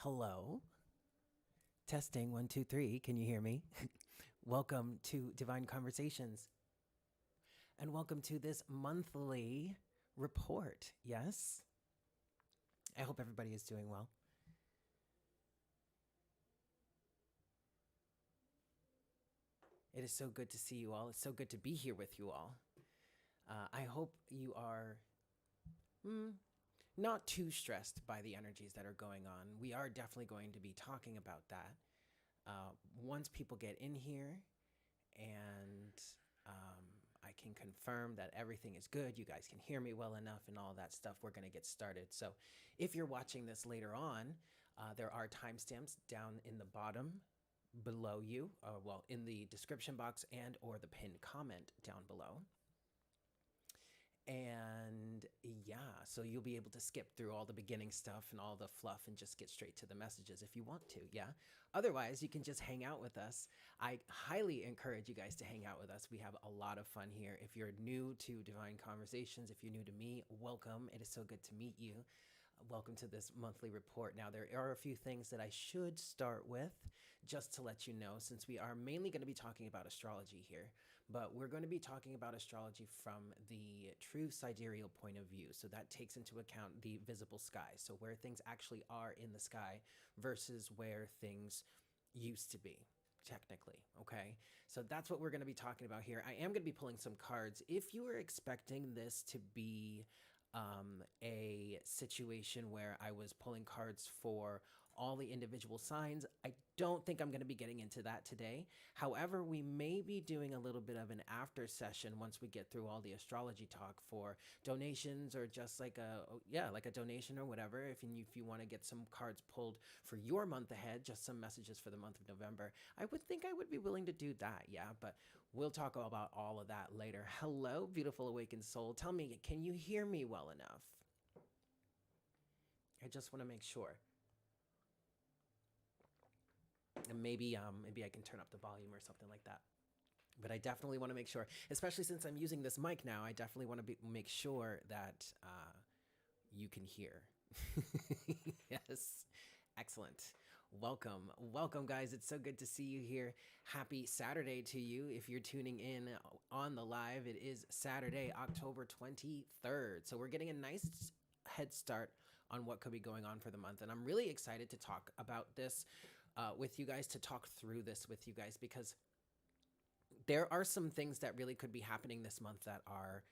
Hello. Testing 1 2 3. Can you hear me? Welcome to Divine Conversations and welcome to this monthly report. Yes? I hope everybody is doing well. It is so good to see you all. It's so good to be here with you all. I hope you are not too stressed by the energies that are going on. We are definitely going to be talking about that once people get in here and I can confirm that everything is good. You guys can hear me well enough and all that stuff. We're going to get started. So if you're watching this later on, there are timestamps down in the bottom below you, well, in the description box and or the pinned comment down below. And yeah, so you'll be able to skip through all the beginning stuff and all the fluff and just get straight to the messages if you want to. Yeah. Otherwise, you can just hang out with us. I highly encourage you guys to hang out with us. We have a lot of fun here. If you're new to Divine Conversations, if you're new to me, welcome. It is so good to meet you. Welcome to this monthly report. Now, there are a few things that I should start with just to let you know, since we are mainly going to be talking about astrology here, but we're going to be talking about astrology from the true sidereal point of view. So that takes into account the visible sky. So where things actually are in the sky versus where things used to be. Technically, okay? So that's what we're going to be talking about here. I am going to be pulling some cards. If you were expecting this to be a situation where I was pulling cards for all the individual signs, I don't think I'm going to be getting into that today. However, we may be doing a little bit of an after session once we get through all the astrology talk for donations or just like a donation or whatever. If you want to get some cards pulled for your month ahead, just some messages for the month of November, I would think I would be willing to do that. Yeah, but we'll talk about all of that later. Hello, beautiful awakened soul. Tell me, can you hear me well enough? I just want to make sure. And maybe I can turn up the volume or something like that. But I definitely want to make sure, especially since I'm using this mic now, I definitely want to make sure that you can hear. Yes. Excellent. Welcome. Welcome, guys. It's so good to see you here. Happy Saturday to you. If you're tuning in on the live, it is Saturday, October 23rd. So we're getting a nice head start on what could be going on for the month. And I'm really excited to talk about this with you guys, to talk through this with you guys, because there are some things that really could be happening this month that are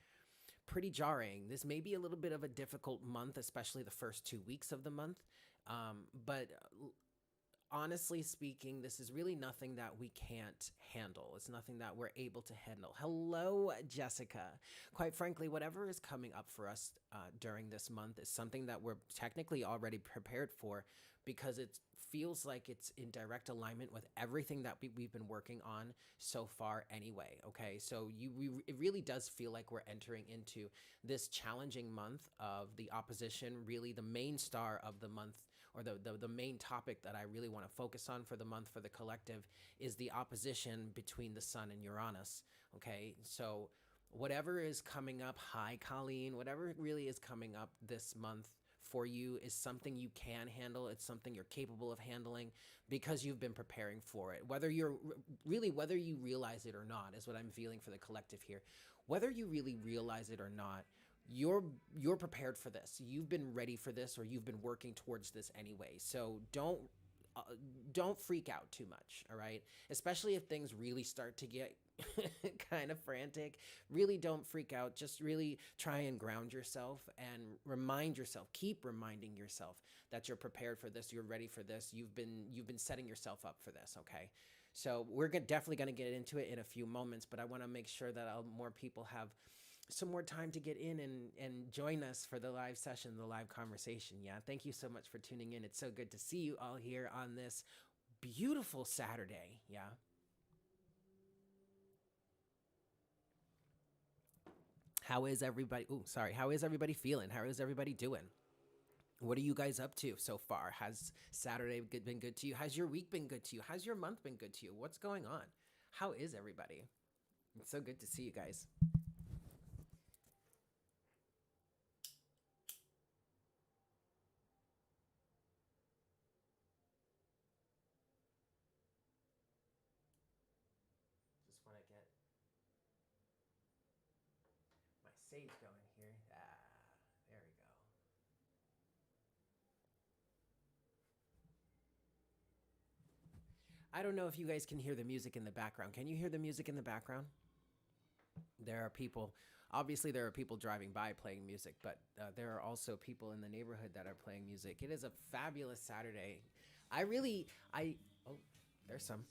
pretty jarring. This may be a little bit of a difficult month, especially the first 2 weeks of the month. But honestly speaking, this is really nothing that we can't handle. It's nothing that we're able to handle. Hello, Jessica. Quite frankly, whatever is coming up for us during this month is something that we're technically already prepared for, because it feels like it's in direct alignment with everything that we've been working on so far anyway. Okay, so it really does feel like we're entering into this challenging month of the opposition. Really, the main star of the month, or the main topic that I really want to focus on for the month for the collective, is the opposition between the sun and Uranus. Okay, so whatever is coming up, hi Colleen, whatever really is coming up this month for you is something you can handle. It's something you're capable of handling because you've been preparing for it. Whether you realize it or not is what I'm feeling for the collective here. Whether you really realize it or not, you're prepared for this. You've been ready for this, or you've been working towards this anyway. So don't freak out too much, all right? Especially if things really start to get kind of frantic. Really don't freak out. Just really try and ground yourself and remind yourself, keep reminding yourself that you're prepared for this, you're ready for this, you've been setting yourself up for this, okay? So we're definitely going to get into it in a few moments, but I want to make sure that more people have some more time to get in and join us for the live session, the live conversation. Yeah, thank you so much for tuning in. It's so good to see you all here on this beautiful Saturday. Yeah. How is everybody? Oh, sorry. How is everybody feeling? How is everybody doing? What are you guys up to so far? Has Saturday been good to you? Has your week been good to you? Has your month been good to you? What's going on? How is everybody? It's so good to see you guys. sage going here. There we go. I don't know if you guys can hear the music in the background. Can you hear the music in the background? There are people, obviously there are people driving by playing music, but there are also people in the neighborhood that are playing music. It is a fabulous Saturday. Oh, there's some.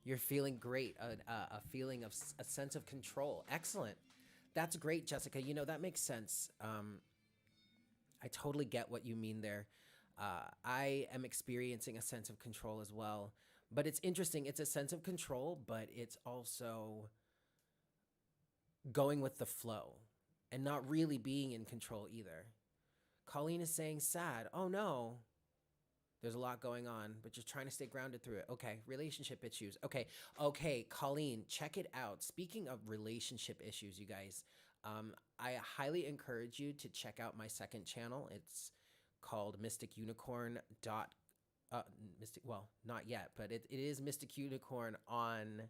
You're feeling great, a feeling of a sense of control. Excellent. That's great, Jessica. You know, that makes sense. I totally get what you mean there. I am experiencing a sense of control as well. But it's interesting. It's a sense of control, but it's also going with the flow and not really being in control either. Colleen is saying sad. Oh no. There's a lot going on, but just trying to stay grounded through it. Okay, relationship issues. Okay, Colleen, check it out. Speaking of relationship issues, you guys, I highly encourage you to check out my second channel. It's called Mystic Unicorn Mystic. Well, not yet, but it is Mystic Unicorn on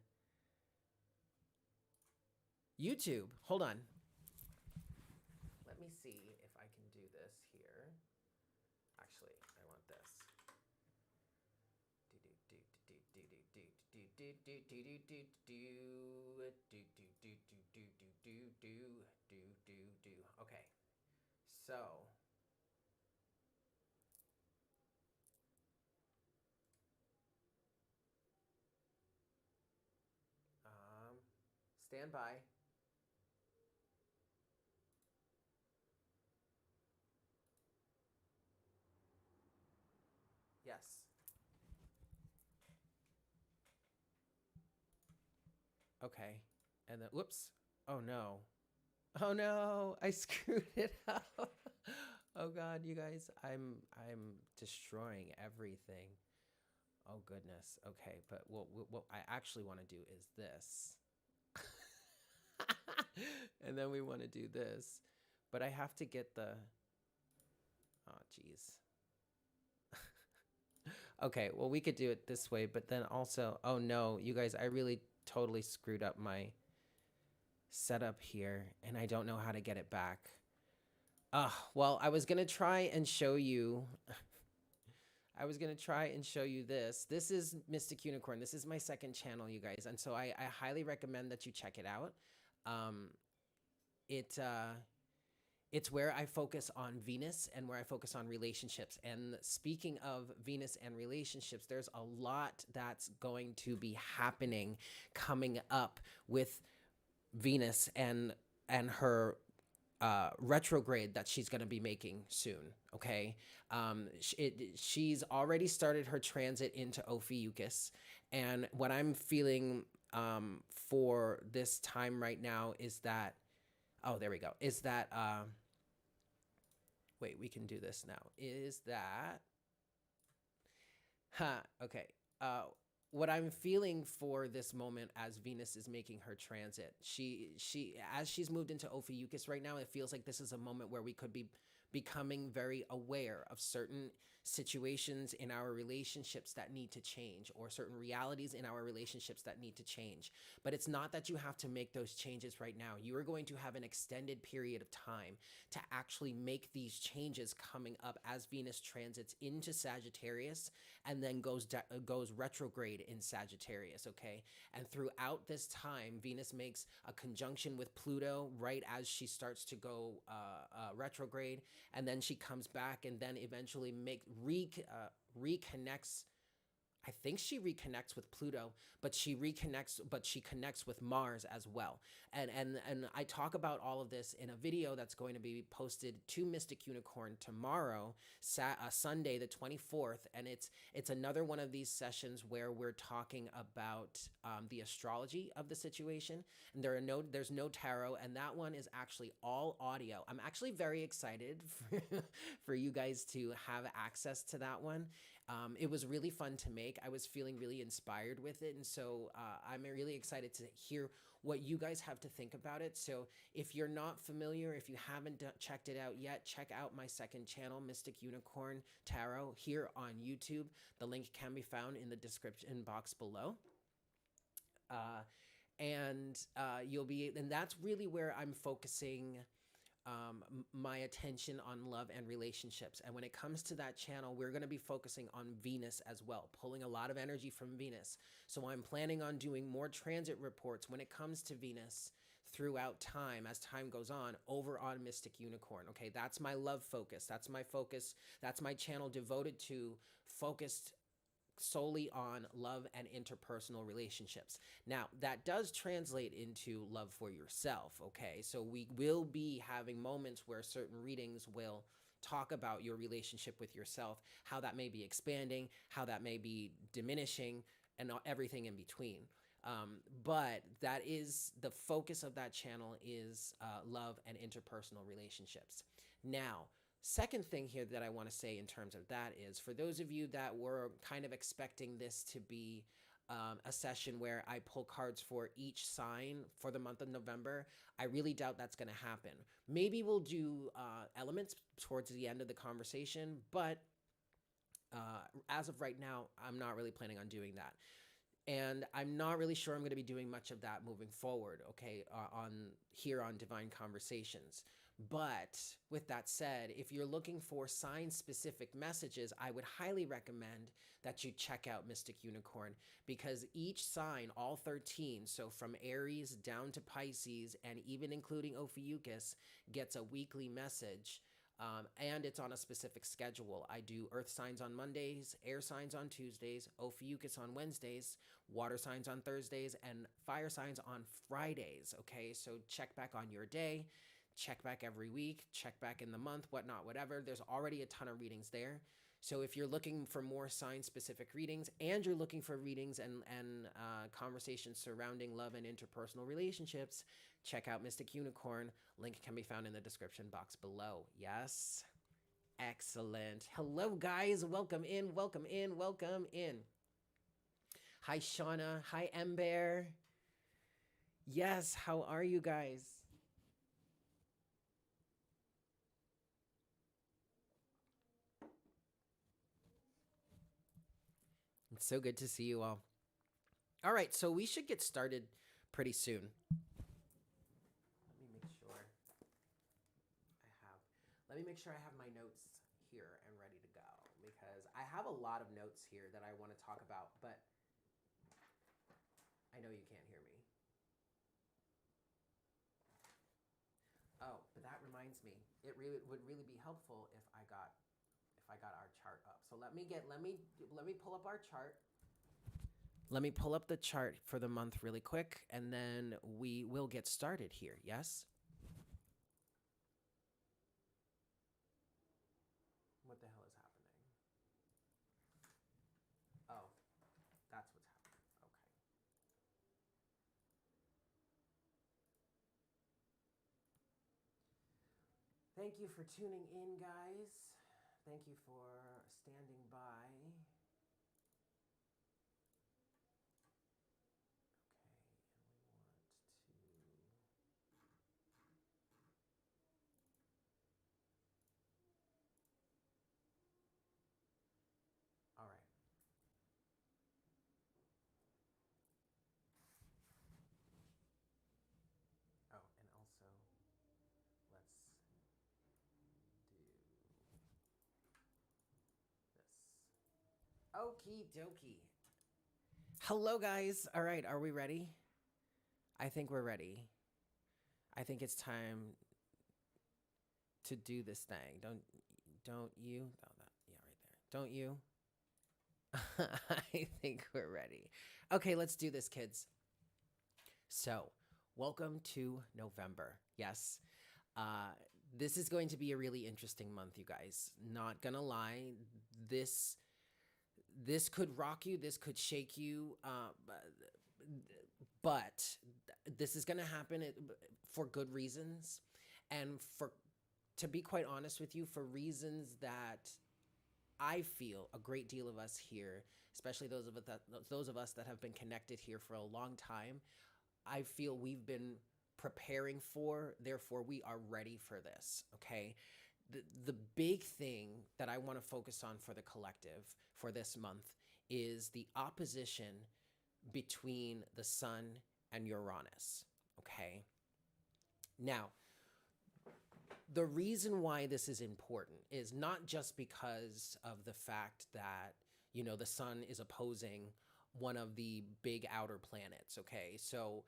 YouTube. Hold on. Let me see if I can do this here. Actually, I want this. Okay. So stand by. Yes. Okay. And then, whoops. Oh no. Oh no, I screwed it up. Oh God, you guys, I'm destroying everything. Oh goodness. Okay, but what I actually want to do is this. And then we want to do this. But I have to get the, oh geez. Okay, well we could do it this way, but then also, oh no, you guys, I really totally screwed up my setup here and I don't know how to get it back. Well, I was going to try and show you this. This is Mystic Unicorn. This is my second channel, you guys. And so I highly recommend that you check it out. It's where I focus on Venus and where I focus on relationships. And speaking of Venus and relationships, there's a lot that's going to be happening coming up with Venus and her retrograde that she's going to be making soon. Okay. She's already started her transit into Ophiuchus. And what I'm feeling for this time right now is that, oh, there we go. Is that, wait, we can do this now. Is that, okay. What I'm feeling for this moment as Venus is making her transit, she as she's moved into Ophiuchus right now, it feels like this is a moment where we could be becoming very aware of certain situations in our relationships that need to change, or certain realities in our relationships that need to change. But it's not that you have to make those changes right now. You are going to have an extended period of time to actually make these changes coming up as Venus transits into Sagittarius and then goes retrograde in Sagittarius, okay? And throughout this time, Venus makes a conjunction with Pluto right as she starts to go retrograde, and then she comes back and then eventually reconnects. I think she reconnects with Pluto, but she connects with Mars as well. And I talk about all of this in a video that's going to be posted to Mystic Unicorn tomorrow, Sunday the 24th, and it's another one of these sessions where we're talking about the astrology of the situation. And there's no tarot, and that one is actually all audio. I'm actually very excited for you guys to have access to that one. It was really fun to make. I was feeling really inspired with it. And so I'm really excited to hear what you guys have to think about it. So if you're not familiar, if you haven't checked it out yet, check out my second channel, Mystic Unicorn Tarot, here on YouTube. The link can be found in the description box below. And that's really where I'm focusing my attention on love and relationships. And when it comes to that channel, we're going to be focusing on Venus as well, pulling a lot of energy from Venus. So I'm planning on doing more transit reports when it comes to Venus throughout time, as time goes on, over on Mystic Unicorn. Okay, that's my love focus. That's my focus. That's my channel devoted to, focused solely on love and interpersonal relationships. Now, that does translate into love for yourself, okay? So we will be having moments where certain readings will talk about your relationship with yourself, how that may be expanding, how that may be diminishing, and everything in between. But that is the focus of that channel, is love and interpersonal relationships. Now, second thing here that I want to say in terms of that is, for those of you that were kind of expecting this to be a session where I pull cards for each sign for the month of November, I really doubt that's going to happen. Maybe we'll do elements towards the end of the conversation, but as of right now, I'm not really planning on doing that. And I'm not really sure I'm going to be doing much of that moving forward, okay, on Divine Conversations. But with that said, if you're looking for sign-specific messages, I would highly recommend that you check out Mystic Unicorn, because each sign, all 13, so from Aries down to Pisces, and even including Ophiuchus, gets a weekly message. And it's on a specific schedule. I do earth signs on Mondays, air signs on Tuesdays, Ophiuchus on Wednesdays, water signs on Thursdays, and fire signs on Fridays. Okay, so check back on your day, check back every week, check back in the month, whatnot, whatever. There's already a ton of readings there. So if you're looking for more sign-specific readings, and you're looking for readings and conversations surrounding love and interpersonal relationships, check out Mystic Unicorn. Link can be found in the description box below. Yes? Excellent. Hello, guys. Welcome in, welcome in, welcome in. Hi, Shauna. Hi, Ember. Yes, how are you guys? It's so good to see you all. All right, so we should get started pretty soon. Let me make sure I have my notes here and ready to go, because I have a lot of notes here that I want to talk about, but I know you can't hear me. Oh, but that reminds me, it really would really be helpful if I got our chart up. So let me pull up our chart. Let me pull up the chart for the month really quick, and then we will get started here. Yes? What the hell is happening? Oh, that's what's happening. Okay. Thank you for tuning in, guys. Thank you for standing by. Okie dokie. Hello, guys. All right, are we ready? I think we're ready. I think it's time to do this thing. Don't you? Oh, that, yeah, right there. Don't you? I think we're ready. Okay, let's do this, kids. So, welcome to November. Yes. This is going to be a really interesting month, you guys. Not gonna lie. This could rock you. This could shake you. But this is going to happen for good reasons, and to be quite honest with you, for reasons that I feel a great deal of us here, especially those of us that have been connected here for a long time, I feel we've been preparing for. Therefore, we are ready for this. Okay. The big thing that I want to focus on for the collective for this month is the opposition between the sun and Uranus. Okay. Now, the reason why this is important is not just because of the fact that, the sun is opposing one of the big outer planets. Okay. So,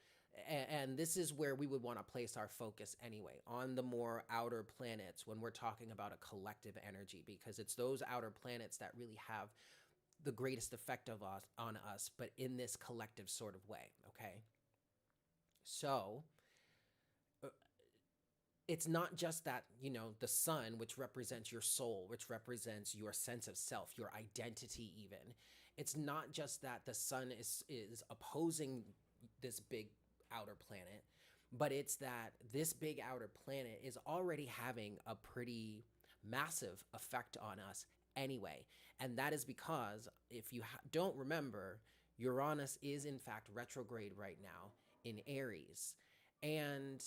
and this is where we would want to place our focus anyway, on the more outer planets when we're talking about a collective energy, because it's those outer planets that really have the greatest effect on us, but in this collective sort of way. Okay. So, it's not just that, the sun, which represents your soul, which represents your sense of self, your identity even. It's not just that the sun is opposing this big outer planet, but it's that this big outer planet is already having a pretty massive effect on us anyway. And that is because, if you don't remember, Uranus is in fact retrograde right now in Aries. And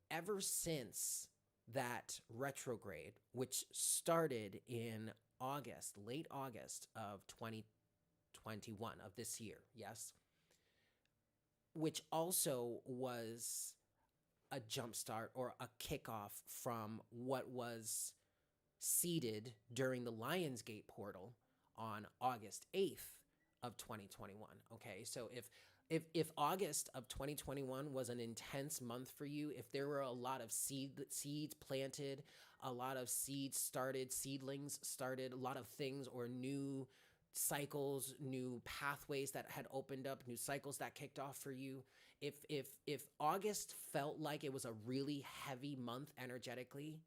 ever since that retrograde, which started in August, late August of 2021 of this year, yes, which also was a jumpstart or a kickoff from what was seeded during the Lionsgate portal on August 8th of 2021. Okay, so if August of 2021 was an intense month for you, if there were a lot of seeds planted, a lot of seedlings started, a lot of things or new cycles, new pathways that had opened up, new cycles that kicked off for you. If August felt like it was a really heavy month energetically,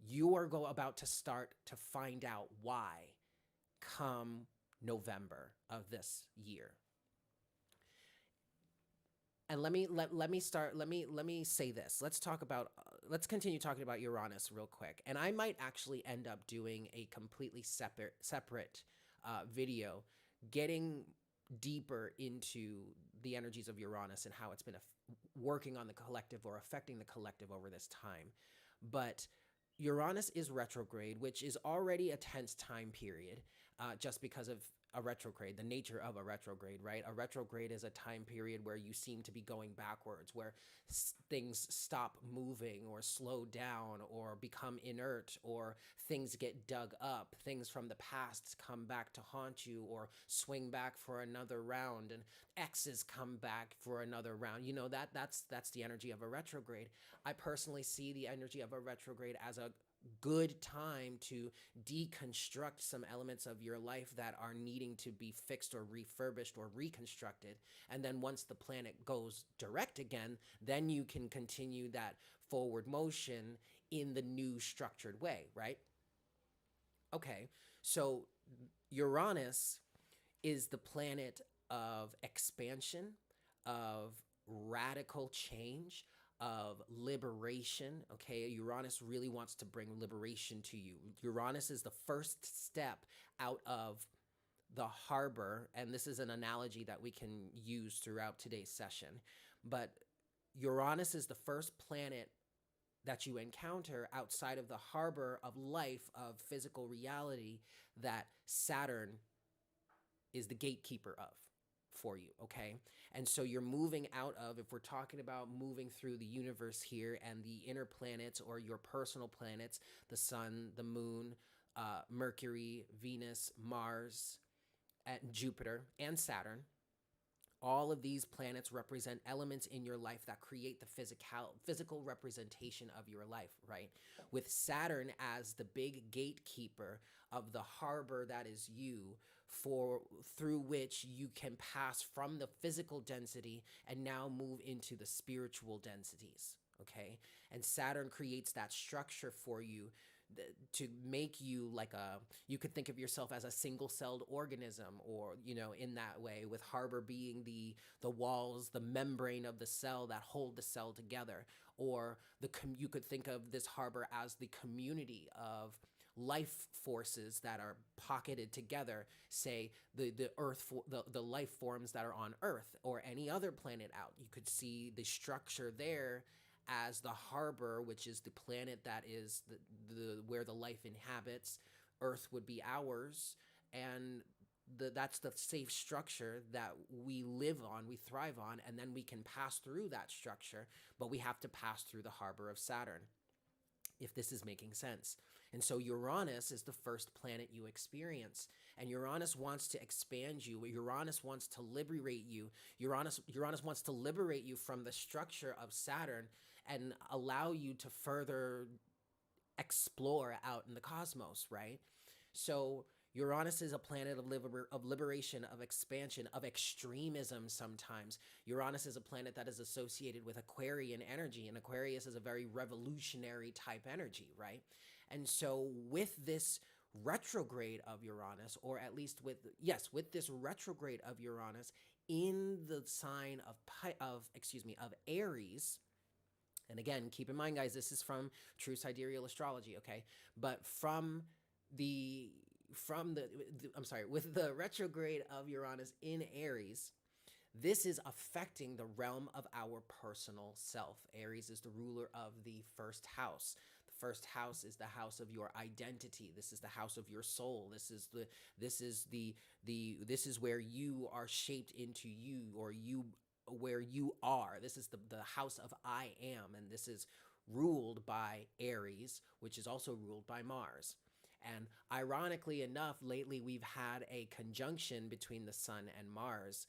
you are about to start to find out why come November of this year. And let me say this. Let's continue talking about Uranus real quick. And I might actually end up doing a completely separate video getting deeper into the energies of Uranus and how it's been working on the collective or affecting the collective over this time. But Uranus is retrograde, which is already a tense time period, just because of a retrograde, the nature of a retrograde, right? A retrograde is a time period where you seem to be going backwards, where things stop moving or slow down or become inert, or things get dug up, things from the past come back to haunt you or swing back for another round, and X's come back for another round. That's the energy of a retrograde. I personally see the energy of a retrograde as a good time to deconstruct some elements of your life that are needing to be fixed or refurbished or reconstructed. And then once the planet goes direct again, then you can continue that forward motion in the new structured way, right? Okay, so Uranus is the planet of expansion, of radical change, of liberation. Okay, Uranus really wants to bring liberation to you. Uranus is the first step out of the harbor, and this is an analogy that we can use throughout today's session. But Uranus is the first planet that you encounter outside of the harbor of life, of physical reality, that Saturn is the gatekeeper of for you, okay? And so you're moving out of, if we're talking about moving through the universe here and the inner planets or your personal planets, the sun, the moon, Mercury, Venus, Mars, and Jupiter, and Saturn, all of these planets represent elements in your life that create the physical representation of your life, right? With Saturn as the big gatekeeper of the harbor that is you, through which you can pass from the physical density and now move into the spiritual densities, okay? And Saturn creates that structure for you to make you like you could think of yourself as a single-celled organism, or in that way, with harbor being the walls, the membrane of the cell that hold the cell together, or you could think of this harbor as the community of life forces that are pocketed together, say the life forms that are on Earth or any other planet out. You could see the structure there as the harbor, which is the planet that is where the life inhabits. Earth would be ours, and that's the safe structure that we live on, we thrive on, and then we can pass through that structure, but we have to pass through the harbor of Saturn, if this is making sense. And so Uranus is the first planet you experience. And Uranus wants to expand you. Uranus wants to liberate you. Uranus wants to liberate you from the structure of Saturn and allow you to further explore out in the cosmos, right? So Uranus is a planet of liberation, of expansion, of extremism sometimes. Uranus is a planet that is associated with Aquarian energy, and Aquarius is a very revolutionary type energy, right? And so with this retrograde of Uranus, or at least with this retrograde of Uranus in the sign of Aries. And again, keep in mind, guys, this is from True Sidereal Astrology, okay? But with the retrograde of Uranus in Aries, this is affecting the realm of our personal self. Aries is the ruler of the first house. The first house is the house of your identity. This is the house of your soul. This is where you are shaped into you, or where you are. This is the house of I am, and this is ruled by Aries, which is also ruled by Mars. And ironically enough, lately we've had a conjunction between the Sun and Mars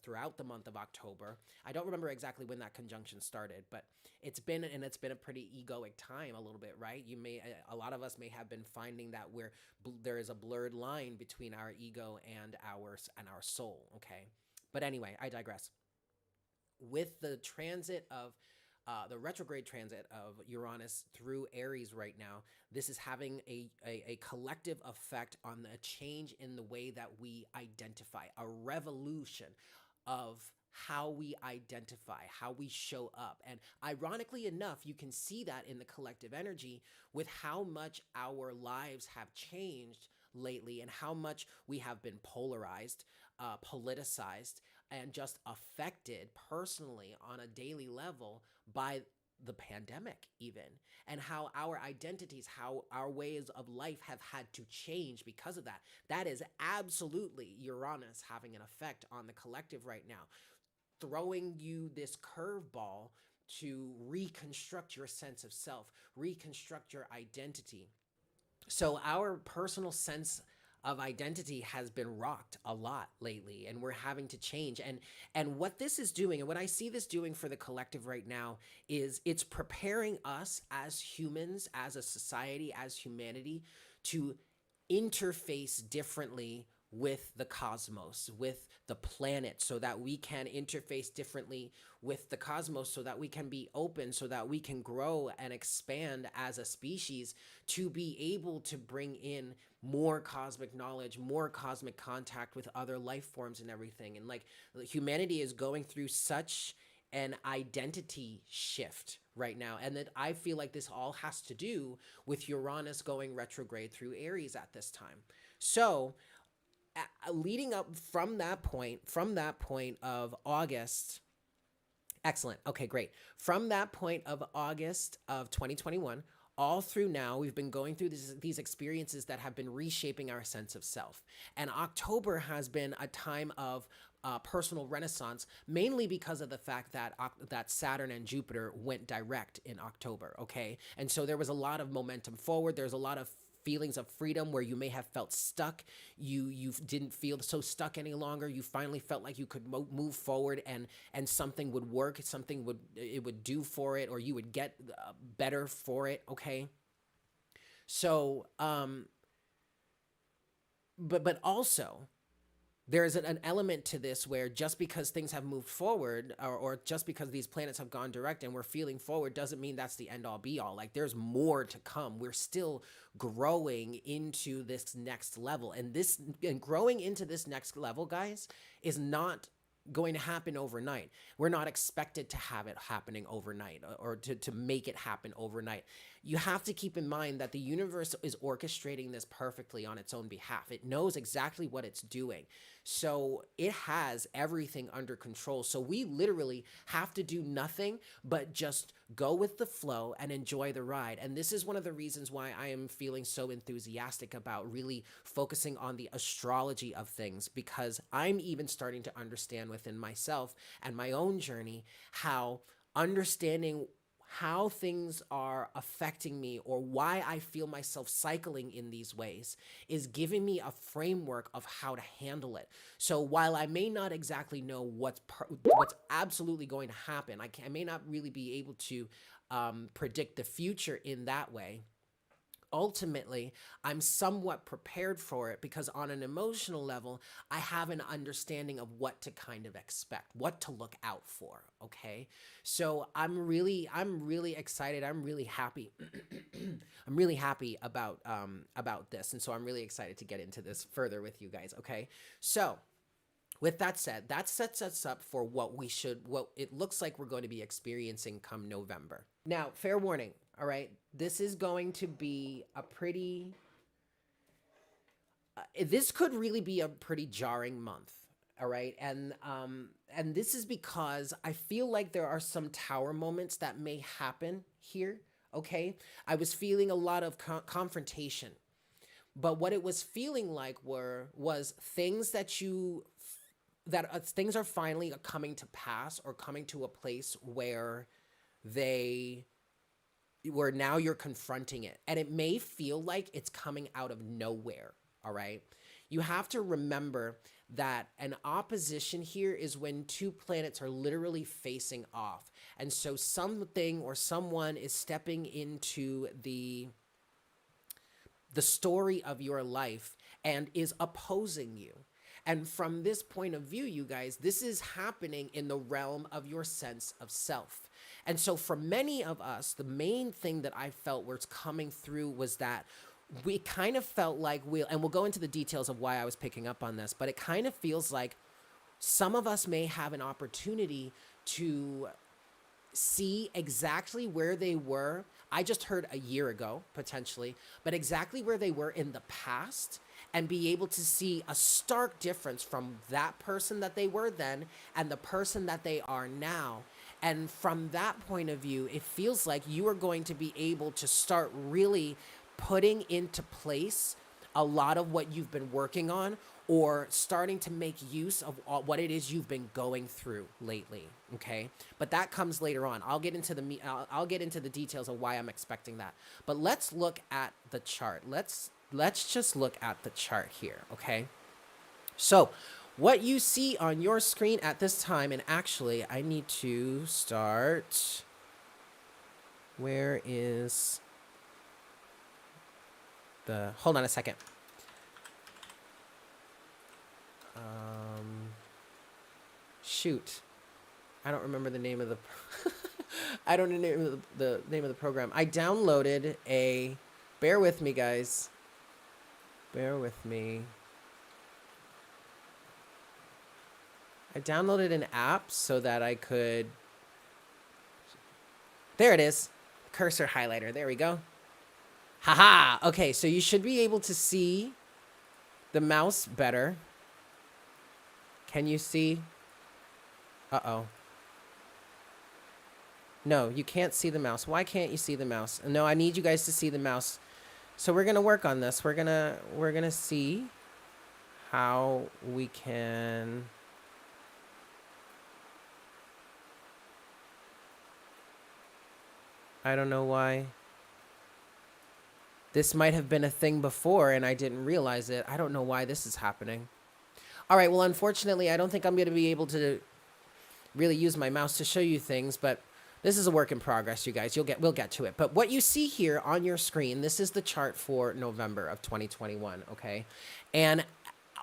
throughout the month of October. I don't remember exactly when that conjunction started, but it's been a pretty egoic time a little bit, right? A lot of us may have been finding that there is a blurred line between our ego and our soul, okay? But anyway, I digress. With the transit of the retrograde transit of Uranus through Aries right now, this is having a collective effect on the change in the way that we identify, a revolution of how we identify, how we show up. And ironically enough, you can see that in the collective energy with how much our lives have changed lately and how much we have been polarized, politicized, and just affected personally on a daily level by the pandemic even, and how our identities, how our ways of life have had to change because of that. That is absolutely Uranus having an effect on the collective right now, throwing you this curveball to reconstruct your sense of self, reconstruct your identity. So our personal sense of identity has been rocked a lot lately, and we're having to change. And what this is doing, and what I see this doing for the collective right now, is it's preparing us as humans, as a society, as humanity, to interface differently with the cosmos, with the planet, so that we can interface differently with the cosmos, so that we can be open, so that we can grow and expand as a species, to be able to bring in more cosmic knowledge, more cosmic contact with other life forms and everything. And like, humanity is going through such an identity shift right now, and that I feel like this all has to do with Uranus going retrograde through Aries at this time. So leading up from that point of August, excellent, okay, great. From that point of August of 2021 all through now, we've been going through these experiences that have been reshaping our sense of self. And October has been a time of personal renaissance, mainly because of the fact that Saturn and Jupiter went direct in October, okay? And so there was a lot of momentum forward. There's a lot of feelings of freedom where you may have felt stuck. You didn't feel so stuck any longer. You finally felt like you could move forward, and something would work, something would do for it, or you would get better for it, okay? So, but also, there's an element to this where just because things have moved forward, or just because these planets have gone direct and we're feeling forward, doesn't mean that's the end all be all. Like, there's more to come. We're still growing into this next level. And growing into this next level, guys, is not going to happen overnight. We're not expected to have it happening overnight or to make it happen overnight. You have to keep in mind that the universe is orchestrating this perfectly on its own behalf. It knows exactly what it's doing. So it has everything under control. So we literally have to do nothing but just go with the flow and enjoy the ride. And this is one of the reasons why I am feeling so enthusiastic about really focusing on the astrology of things, because I'm even starting to understand within myself and my own journey how understanding how things are affecting me or why I feel myself cycling in these ways is giving me a framework of how to handle it. So while I may not exactly know what's absolutely going to happen, I may not really be able to predict the future in that way. Ultimately, I'm somewhat prepared for it because on an emotional level, I have an understanding of what to kind of expect, what to look out for. Okay. So I'm really excited. I'm really happy. I'm really happy about this. And so I'm really excited to get into this further with you guys. Okay. So with that said, that sets us up for what it looks like we're going to be experiencing come November. Now, fair warning, all right? This is going to be a pretty, this could really be a pretty jarring month, all right? And this is because I feel like there are some tower moments that may happen here, okay? I was feeling a lot of confrontation, but what it was feeling like was things that things are finally coming to pass or coming to a place where now you're confronting it. And it may feel like it's coming out of nowhere, all right? You have to remember that an opposition here is when two planets are literally facing off. And so something or someone is stepping into the story of your life and is opposing you. And from this point of view, you guys, this is happening in the realm of your sense of self. And so for many of us, the main thing that I felt was coming through was that we kind of felt like and we'll go into the details of why I was picking up on this, but it kind of feels like some of us may have an opportunity to see exactly where they were. I just heard a year ago, potentially, but exactly where they were in the past and be able to see a stark difference from that person that they were then and the person that they are now. And from that point of view, it feels like you are going to be able to start really putting into place a lot of what you've been working on or starting to make use of what it is you've been going through lately, okay? But that comes later on. I'll get into the details of why I'm expecting that. But let's look at the chart. Let's just look at the chart here, okay? So what you see on your screen at this time, and actually I need to start, where is hold on a second. Shoot, I don't remember the name of the I don't remember the name of the program. I downloaded bear with me, guys. Bear with me. I downloaded an app so that I could, there it is, cursor highlighter, there we go. Haha, okay, so you should be able to see the mouse better. Can you see? Uh-oh. No, you can't see the mouse. Why can't you see the mouse? No, I need you guys to see the mouse. So we're gonna work on this. We're gonna see how we can. I don't know why. This might have been a thing before and I didn't realize it. I don't know why this is happening. All right, well, unfortunately, I don't think I'm going to be able to really use my mouse to show you things, but this is a work in progress, you guys. We'll get to it. But what you see here on your screen, this is the chart for November of 2021, okay? And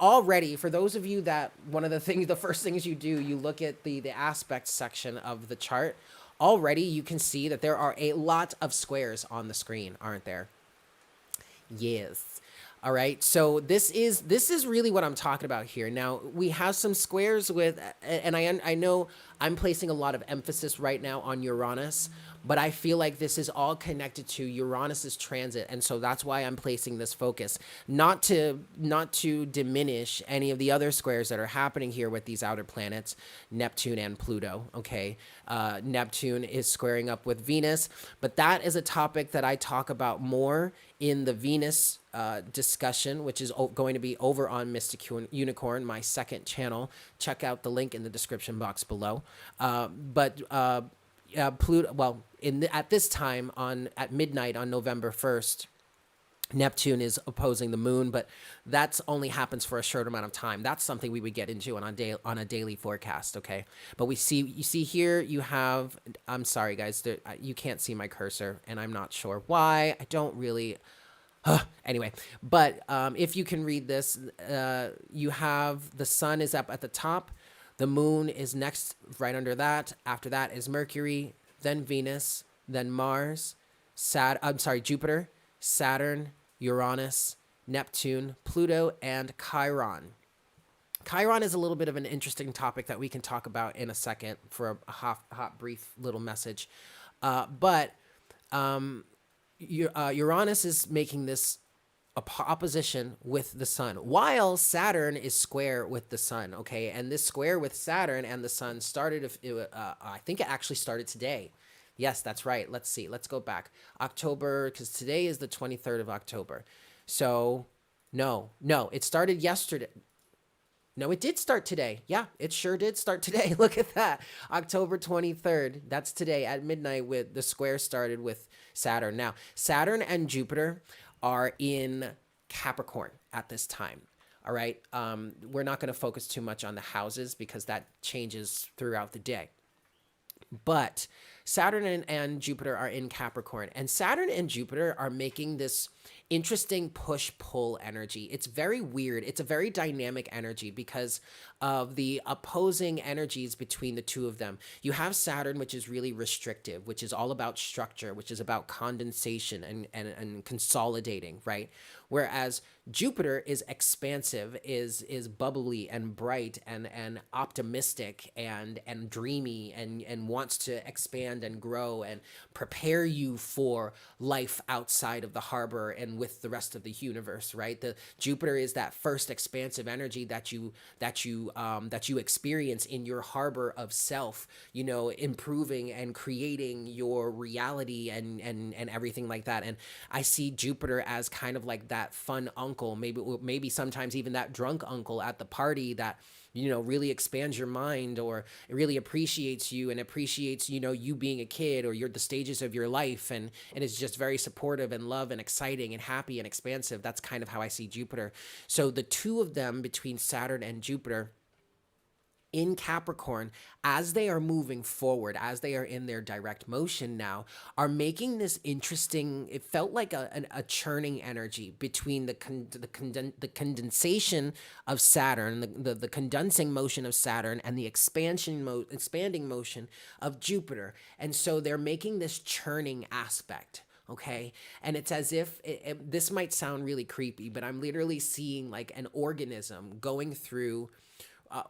already, for those of you that the first things you do, you look at the aspect section of the chart. Already, you can see that there are a lot of squares on the screen, aren't there? Yes. All right. So this is really what I'm talking about here. Now we have some squares with, and I know I'm placing a lot of emphasis right now on Uranus, but I feel like this is all connected to Uranus's transit, and so that's why I'm placing this focus. Not to diminish any of the other squares that are happening here with these outer planets, Neptune and Pluto. Okay, Neptune is squaring up with Venus, but that is a topic that I talk about more in the Venus discussion, which is going to be over on Mystic Unicorn, my second channel. Check out the link in the description box below. But Pluto, well, at this time at midnight on November 1st, Neptune is opposing the moon, but that's only happens for a short amount of time. That's something we would get into on a daily forecast, okay? But you see here you have, I'm sorry guys, you can't see my cursor, and I'm not sure why. I don't really. Anyway, but if you can read this, you have the sun is up at the top, the moon is next, right under that. After that is Mercury, then Venus, then Mars, Jupiter, Saturn, Uranus, Neptune, Pluto, and Chiron. Chiron is a little bit of an interesting topic that we can talk about in a second for a hot brief little message. But Uranus is making this opposition with the sun, while Saturn is square with the sun. Okay, and this square with Saturn and the sun started. I think it actually started today. Yes, that's right. Let's see. Let's go back. October, because today is the 23rd of October. So, no, it started yesterday. No, it did start today. Yeah, it sure did start today. Look at that. October 23rd. That's today at midnight. With the square started with Saturn. Now, Saturn and Jupiter are in Capricorn at this time. All right. We're not going to focus too much on the houses because that changes throughout the day. But Saturn and Jupiter are in Capricorn, and Saturn and Jupiter are making this interesting push-pull energy. It's very weird. It's a very dynamic energy because of the opposing energies between the two of them. You have Saturn, which is really restrictive, which is all about structure, which is about condensation and consolidating, right? Whereas Jupiter is expansive, is bubbly and bright and optimistic and dreamy and wants to expand and grow and prepare you for life outside of the harbor and with the rest of the universe, right? The Jupiter is that first expansive energy that you experience in your harbor of self, improving and creating your reality and everything like that. And I see Jupiter as kind of like that fun uncle, maybe sometimes even that drunk uncle at the party that really expands your mind, or it really appreciates you and appreciates, you being a kid, or the stages of your life, and is just very supportive and love and exciting and happy and expansive. That's kind of how I see Jupiter. So the two of them, between Saturn and Jupiter in Capricorn, as they are moving forward, as they are in their direct motion now, are making this interesting, it felt like a churning energy between the condensation of Saturn, the condensing motion of Saturn, and the expanding motion of Jupiter. And so they're making this churning aspect. Okay. And it's as if this might sound really creepy, but I'm literally seeing like an organism going through,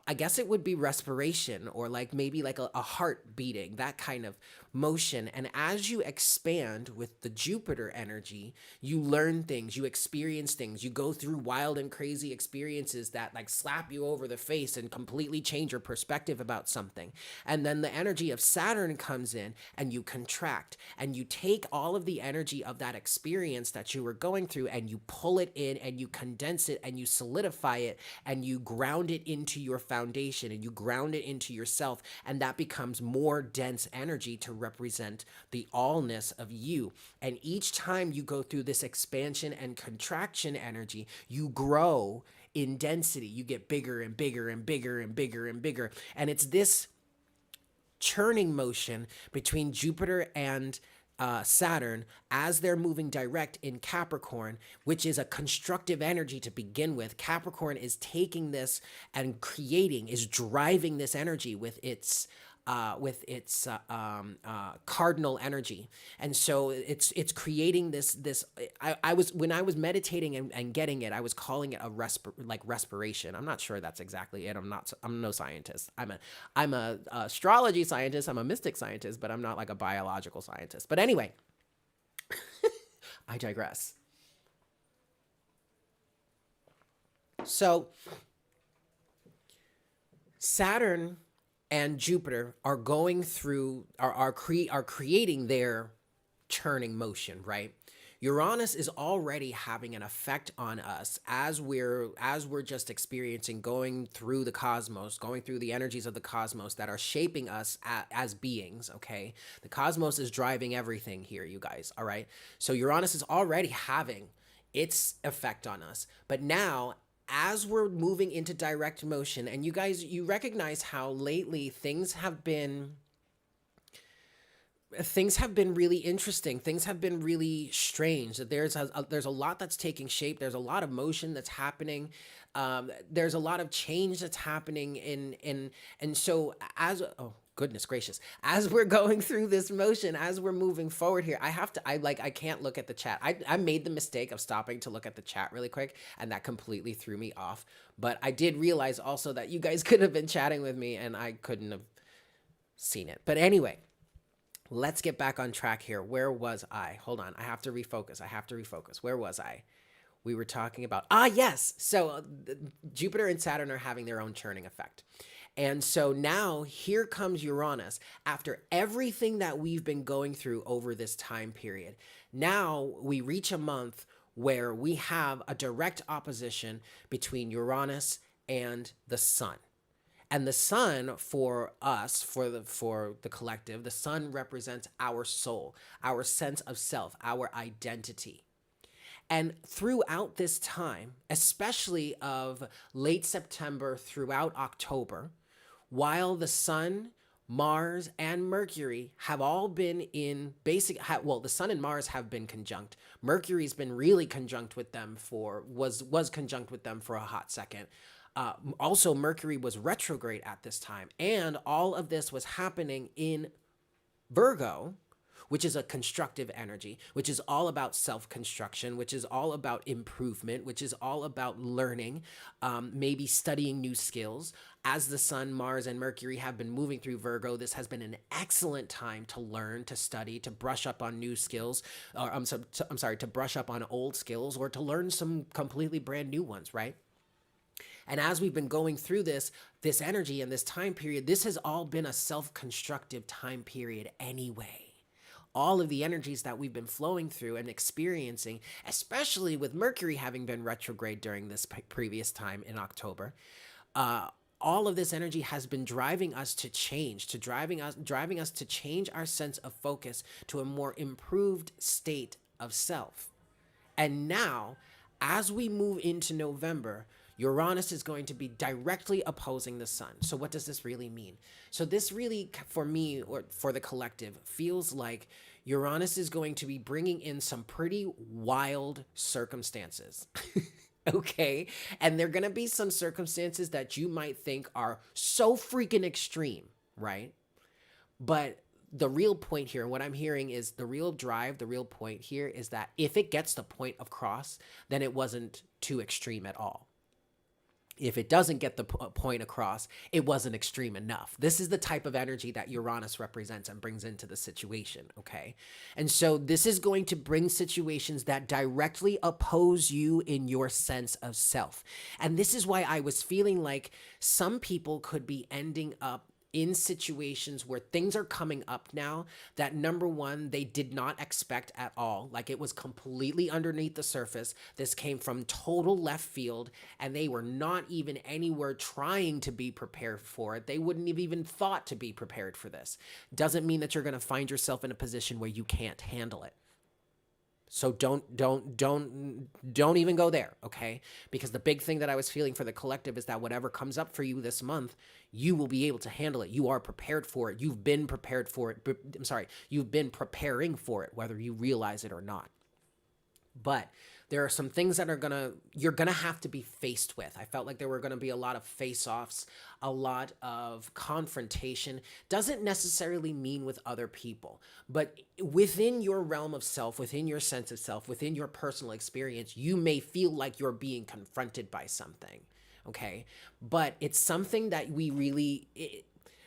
I guess it would be respiration, or like maybe like a heart beating, that kind of motion. And as you expand with the Jupiter energy, you learn things, you experience things, you go through wild and crazy experiences that like slap you over the face and completely change your perspective about something. And then the energy of Saturn comes in and you contract, and you take all of the energy of that experience that you were going through and you pull it in and you condense it and you solidify it and you ground it into your foundation and you ground it into yourself, and that becomes more dense energy to represent the allness of you. And each time you go through this expansion and contraction energy, you grow in density. You get bigger and bigger and bigger and bigger and bigger. And it's this churning motion between Jupiter and Saturn as they're moving direct in Capricorn, which is a constructive energy to begin with. Capricorn is taking this and is driving this energy with its cardinal energy, and so it's creating this. I was when I was meditating and getting it, I was calling it a respiration. I'm not sure that's exactly it. I'm no scientist. I'm a astrology scientist. I'm a mystic scientist, but I'm not like a biological scientist. But anyway, I digress. So Saturn and Jupiter are going through are creating their churning motion, right? Uranus is already having an effect on us as we're just experiencing, going through the cosmos, going through the energies of the cosmos that are shaping us as beings, okay? The cosmos is driving everything here, you guys, all right? So Uranus is already having its effect on us. But now, as we're moving into direct motion, and you guys, you recognize how lately things have been really interesting. Things have been really strange. There's a lot that's taking shape. There's a lot of motion that's happening. There's a lot of change that's happening and so as oh goodness gracious, as we're going through this motion, as we're moving forward here, I can't look at the chat. I made the mistake of stopping to look at the chat really quick, and that completely threw me off. But I did realize also that you guys could have been chatting with me and I couldn't have seen it. But anyway, let's get back on track here. Where was I? Hold on. I have to refocus. Where was I? We were talking about, yes. So Jupiter and Saturn are having their own churning effect. And so now here comes Uranus after everything that we've been going through over this time period. Now we reach a month where we have a direct opposition between Uranus and the sun. And the sun for us, for the collective, the sun represents our soul, our sense of self, our identity. And throughout this time, especially of late September throughout October, while the sun, Mars, and Mercury have all been in the sun and Mars have been conjunct. Mercury's been really conjunct with them was conjunct with them for a hot second. Also, Mercury was retrograde at this time, and all of this was happening in Virgo, which is a constructive energy, which is all about self-construction, which is all about improvement, which is all about learning, maybe studying new skills. As the Sun, Mars, and Mercury have been moving through Virgo, this has been an excellent time to learn, to study, to brush up on new skills, or to brush up on old skills, or to learn some completely brand new ones, right? And as we've been going through this energy and this time period, this has all been a self-constructive time period anyway. All of the energies that we've been flowing through and experiencing, especially with Mercury having been retrograde during this previous time in October, all of this energy has been driving us to change, driving us to change our sense of focus to a more improved state of self. And now, as we move into November, Uranus is going to be directly opposing the sun. So what does this really mean? So this really, for me, or for the collective, feels like Uranus is going to be bringing in some pretty wild circumstances. Okay? And they're going to be some circumstances that you might think are so freaking extreme, right? But the real point here, what I'm hearing is the real point here is that if it gets the point across, then it wasn't too extreme at all. If it doesn't get the point across, it wasn't extreme enough. This is the type of energy that Uranus represents and brings into the situation, okay? And so this is going to bring situations that directly oppose you in your sense of self. And this is why I was feeling like some people could be ending up in situations where things are coming up now that, number one, they did not expect at all. Like, it was completely underneath the surface. This came from total left field, and they were not even anywhere trying to be prepared for it. They wouldn't have even thought to be prepared for this. Doesn't mean that you're going to find yourself in a position where you can't handle it. So don't even go there, okay? Because the big thing that I was feeling for the collective is that whatever comes up for you this month, you will be able to handle it. You are prepared for it. You've been prepared for it. You've been preparing for it, whether you realize it or not. But there are some things that you're gonna have to be faced with. I felt like there were gonna be a lot of face-offs, a lot of confrontation. Doesn't necessarily mean with other people, but within your realm of self, within your sense of self, within your personal experience, you may feel like you're being confronted by something. Okay, but it's something that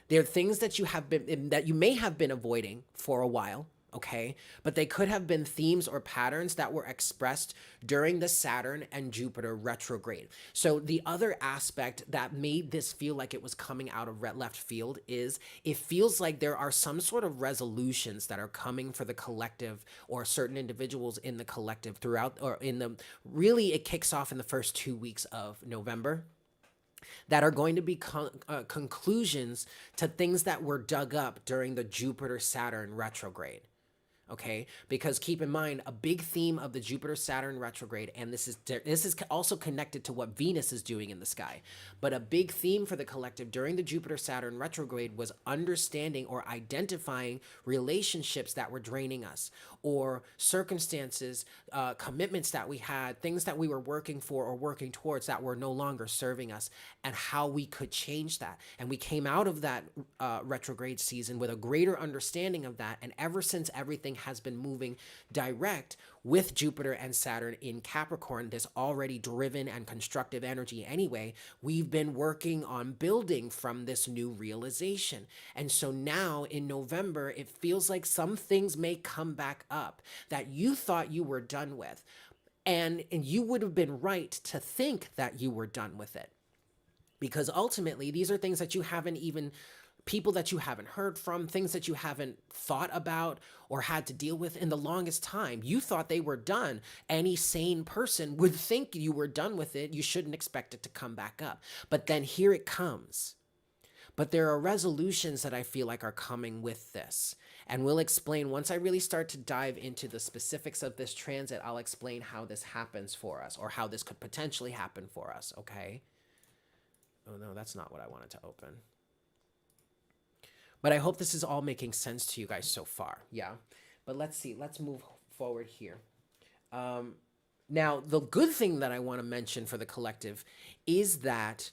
there are things that you may have been avoiding for a while. Okay, but they could have been themes or patterns that were expressed during the Saturn and Jupiter retrograde. So the other aspect that made this feel like it was coming out of left field is it feels like there are some sort of resolutions that are coming for the collective or certain individuals in the collective throughout, or really it kicks off in the first 2 weeks of November, that are going to be conclusions to things that were dug up during the Jupiter-Saturn retrograde. Okay, because keep in mind, a big theme of the Jupiter-Saturn retrograde, and this is also connected to what Venus is doing in the sky, but a big theme for the collective during the Jupiter-Saturn retrograde was understanding or identifying relationships that were draining us, or circumstances, commitments that we had, things that we were working for or working towards that were no longer serving us, and how we could change that. And we came out of that retrograde season with a greater understanding of that, and ever since everything has been moving direct with Jupiter and Saturn in Capricorn, this already driven and constructive energy anyway, we've been working on building from this new realization. And so now in November, it feels like some things may come back up that you thought you were done with. And you would have been right to think that you were done with it. Because ultimately, these are things that you haven't even, people that you haven't heard from, things that you haven't thought about or had to deal with in the longest time. You thought they were done. Any sane person would think you were done with it. You shouldn't expect it to come back up. But then here it comes. But there are resolutions that I feel like are coming with this. And we'll explain, once I really start to dive into the specifics of this transit, I'll explain how this happens for us, or how this could potentially happen for us, okay? Oh no, that's not what I wanted to open. But I hope this is all making sense to you guys so far. Yeah. But let's see. Let's move forward here. Now, the good thing that I want to mention for the collective is that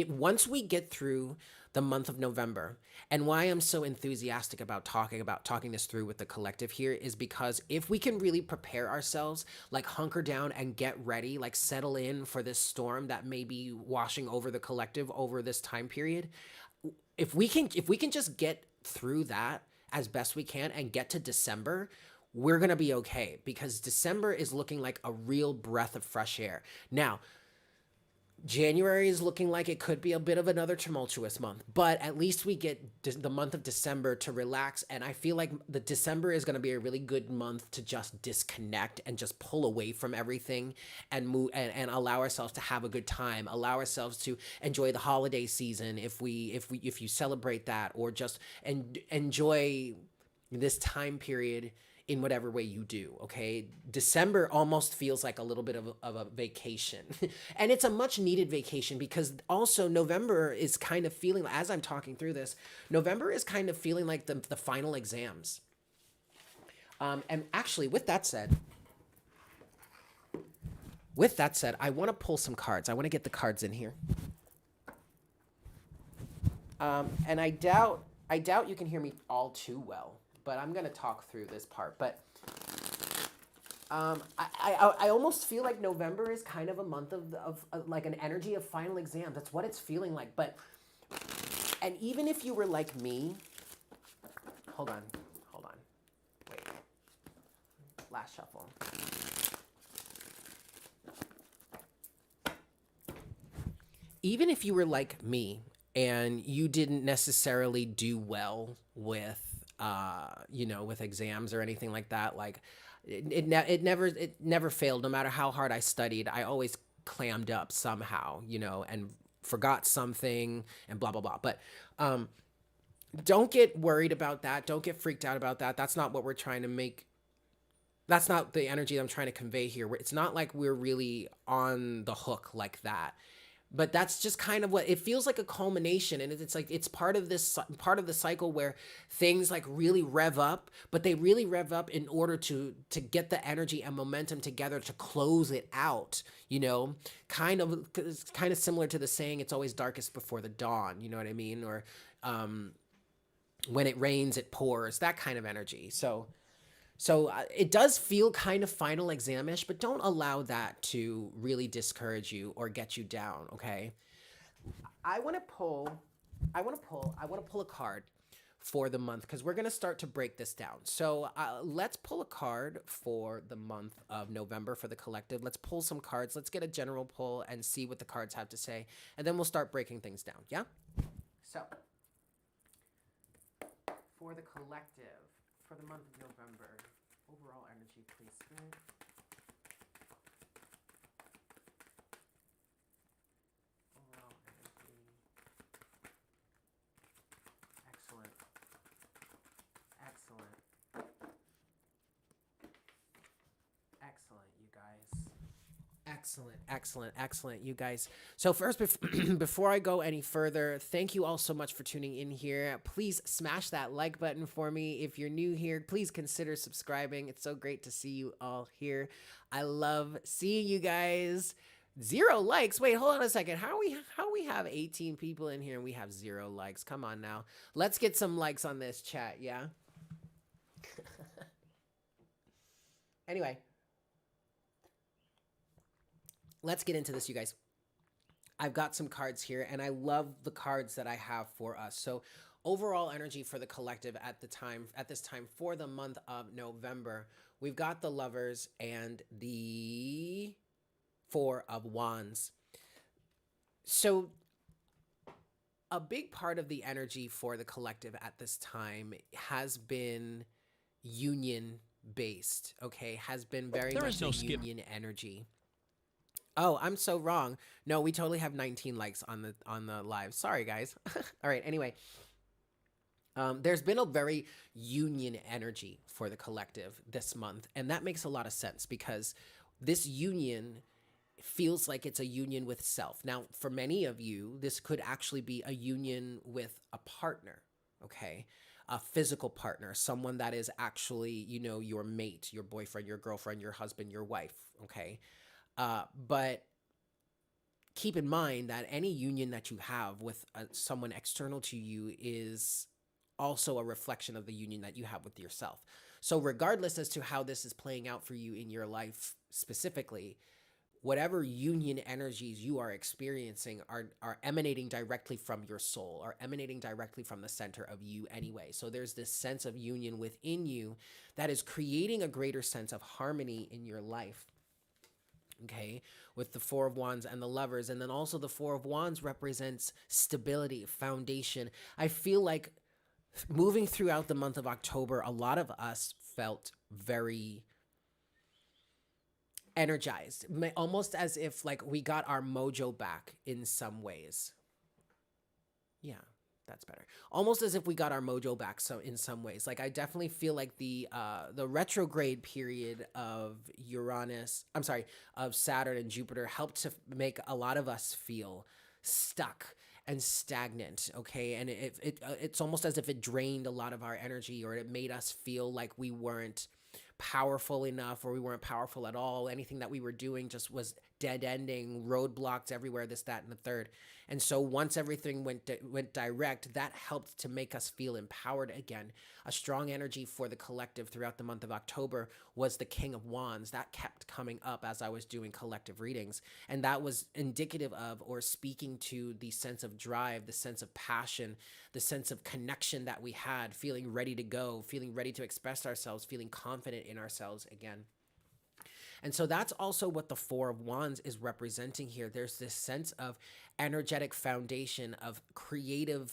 once we get through the month of November, and why I'm so enthusiastic about talking this through with the collective here is because if we can really prepare ourselves, like hunker down and get ready, like settle in for this storm that may be washing over the collective over this time period, if we can just get through that as best we can and get to December, we're going to be okay, because December is looking like a real breath of fresh air. Now, January is looking like it could be a bit of another tumultuous month, but at least we get the month of December to relax. And I feel like the December is going to be a really good month to just disconnect and just pull away from everything and move and allow ourselves to have a good time, allow ourselves to enjoy the holiday season if you celebrate that, or just enjoy this time period in whatever way you do, okay? December almost feels like a little bit of a vacation. And it's a much needed vacation, because also November is kind of feeling, as I'm talking through this, November is kind of feeling like the final exams. And actually, with that said, I want to pull some cards. I want to get the cards in here. And I doubt you can hear me all too well, but I'm going to talk through this part. But I almost feel like November is kind of a month of like an energy of final exam. That's what it's feeling like. And even if you were like me, hold on, wait, last shuffle. Even if you were like me and you didn't necessarily do well with with exams or anything like that, like it never failed. No matter how hard I studied, I always clammed up somehow, and forgot something and blah, blah, blah. But don't get worried about that. Don't get freaked out about that. That's not what we're trying to make. That's not the energy I'm trying to convey here. It's not like we're really on the hook like that. But that's just kind of what it feels like, a culmination. And it's like it's part of this part of the cycle where things like really rev up, but they really rev up in order to get the energy and momentum together to close it out, you know. Kind of similar to the saying, it's always darkest before the dawn, you know what I mean? Or when it rains it pours, that kind of energy. So it does feel kind of final examish, but don't allow that to really discourage you or get you down, okay? I want to pull I want to pull a card for the month because we're going to start to break this down. So let's pull a card for the month of November for the collective. Let's pull some cards. Let's get a general pull and see what the cards have to say, and then we'll start breaking things down, yeah? So, for the collective, for the month of November, overall energy, please, Spirit. Overall energy. Excellent. Excellent. Excellent, you guys. Excellent, excellent, excellent, you guys. So first, before I go any further, thank you all so much for tuning in here. Please smash that like button for me. If you're new here, please consider subscribing. It's so great to see you all here. I love seeing you guys. 0 likes. Wait, hold on a second. How we have 18 people in here and we have 0 likes? Come on now. Let's get some likes on this chat, yeah? Anyway, let's get into this, you guys. I've got some cards here, and I love the cards that I have for us. So, overall energy for the collective at this time for the month of November, we've got the Lovers and the Four of Wands. So, a big part of the energy for the collective at this time has been union based, okay? Has been very much a union energy. Oh, I'm so wrong. No, we totally have 19 likes on the live. Sorry, guys. All right. Anyway, there's been a very union energy for the collective this month, and that makes a lot of sense because this union feels like it's a union with self. Now, for many of you, this could actually be a union with a partner. Okay. A physical partner, someone that is actually, you know, your mate, your boyfriend, your girlfriend, your husband, your wife. Okay. But keep in mind that any union that you have with someone external to you is also a reflection of the union that you have with yourself. So regardless as to how this is playing out for you in your life specifically, whatever union energies you are experiencing are emanating directly from your soul, are emanating directly from the center of you anyway. So there's this sense of union within you that is creating a greater sense of harmony in your life. Okay, with the Four of Wands and the Lovers. And then also the Four of Wands represents stability, foundation. I feel like moving throughout the month of October, a lot of us felt very energized, almost as if like we got our mojo back in some ways. Yeah, that's better. Almost as if we got our mojo back. So in some ways, like I definitely feel like the retrograde period of of Saturn and Jupiter helped to make a lot of us feel stuck and stagnant. Okay, and it's almost as if it drained a lot of our energy, or it made us feel like we weren't powerful enough, or we weren't powerful at all. Anything that we were doing just was dead ending, roadblocks everywhere, this, that, and the third. And so once everything went direct, that helped to make us feel empowered again. A strong energy for the collective throughout the month of October was the King of Wands. That kept coming up as I was doing collective readings. And that was indicative of, or speaking to, the sense of drive, the sense of passion, the sense of connection that we had, feeling ready to go, feeling ready to express ourselves, feeling confident in ourselves again. And so that's also what the Four of Wands is representing here. There's this sense of energetic foundation, of creative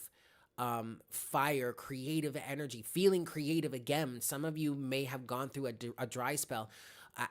fire, creative energy, feeling creative again. Some of you may have gone through a dry spell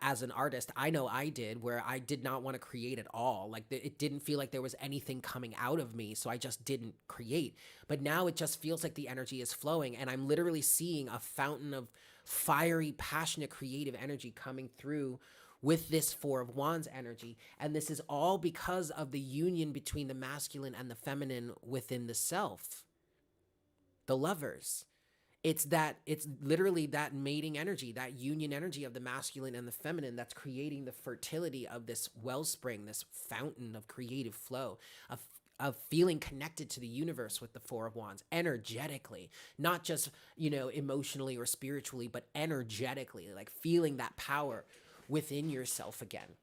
as an artist. I know I did, where I did not want to create at all. Like it didn't feel like there was anything coming out of me, so I just didn't create. But now it just feels like the energy is flowing, and I'm literally seeing a fountain of fiery, passionate, creative energy coming through with this Four of Wands energy. And this is all because of the union between the masculine and the feminine within the self, the lovers. It's literally that mating energy, that union energy of the masculine and the feminine that's creating the fertility of this wellspring, this fountain of creative flow, of feeling connected to the universe with the Four of Wands energetically, not just, emotionally or spiritually, but energetically, like feeling that power within yourself again.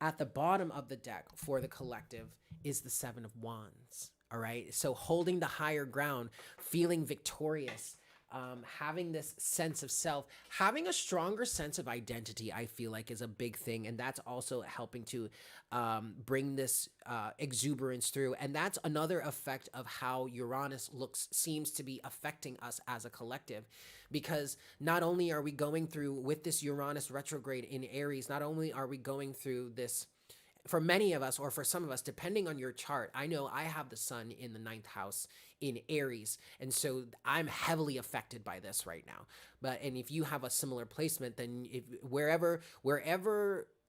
At the bottom of the deck for the collective is the Seven of Wands. All right. So holding the higher ground, feeling victorious, having this sense of self, having a stronger sense of identity, I feel like is a big thing. And that's also helping to bring this exuberance through. And that's another effect of how Uranus seems to be affecting us as a collective. Because not only are we going through with this Uranus retrograde in Aries, not only are we going through this, for many of us, or for some of us, depending on your chart, I know I have the sun in the 9th house in Aries, and so I'm heavily affected by this right now. And if you have a similar placement, then wherever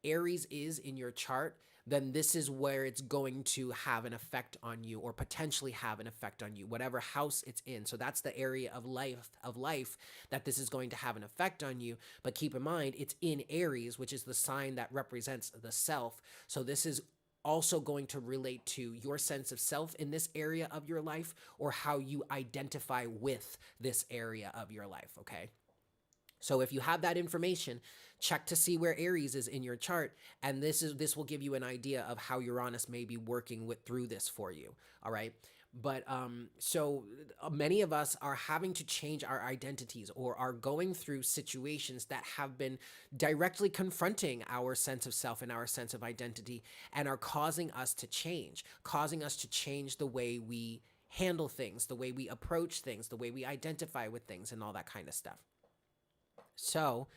Aries is in your chart, then this is where it's going to have an effect on you, or potentially have an effect on you, whatever house it's in. So that's the area of life that this is going to have an effect on you. But keep in mind, it's in Aries, which is the sign that represents the self. So this is also going to relate to your sense of self in this area of your life, or how you identify with this area of your life, okay? So if you have that information, check to see where Aries is in your chart, and this will give you an idea of how Uranus may be working through this for you. All right. But so many of us are having to change our identities, or are going through situations that have been directly confronting our sense of self and our sense of identity, and are causing us to change the way we handle things, the way we approach things, the way we identify with things, and all that kind of stuff. So,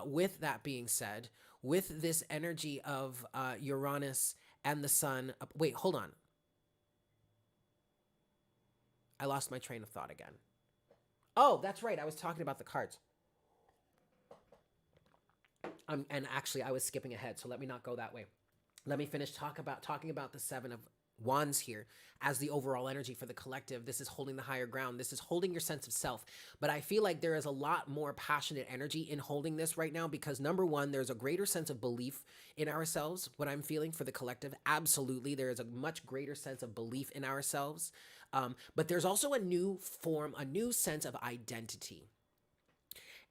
with that being said, with this energy of Uranus and the sun, wait, hold on. I lost my train of thought again. Oh, that's right. I was talking about the cards. And actually, I was skipping ahead, so let me not go that way. Let me finish talking about the Seven of Wands here as the overall energy for the collective. This is holding the higher ground. This is holding your sense of self. But I feel like there is a lot more passionate energy in holding this right now, because number one, there's a greater sense of belief in ourselves. What I'm feeling for the collective, absolutely, there is a much greater sense of belief in ourselves. But there's also a new sense of identity.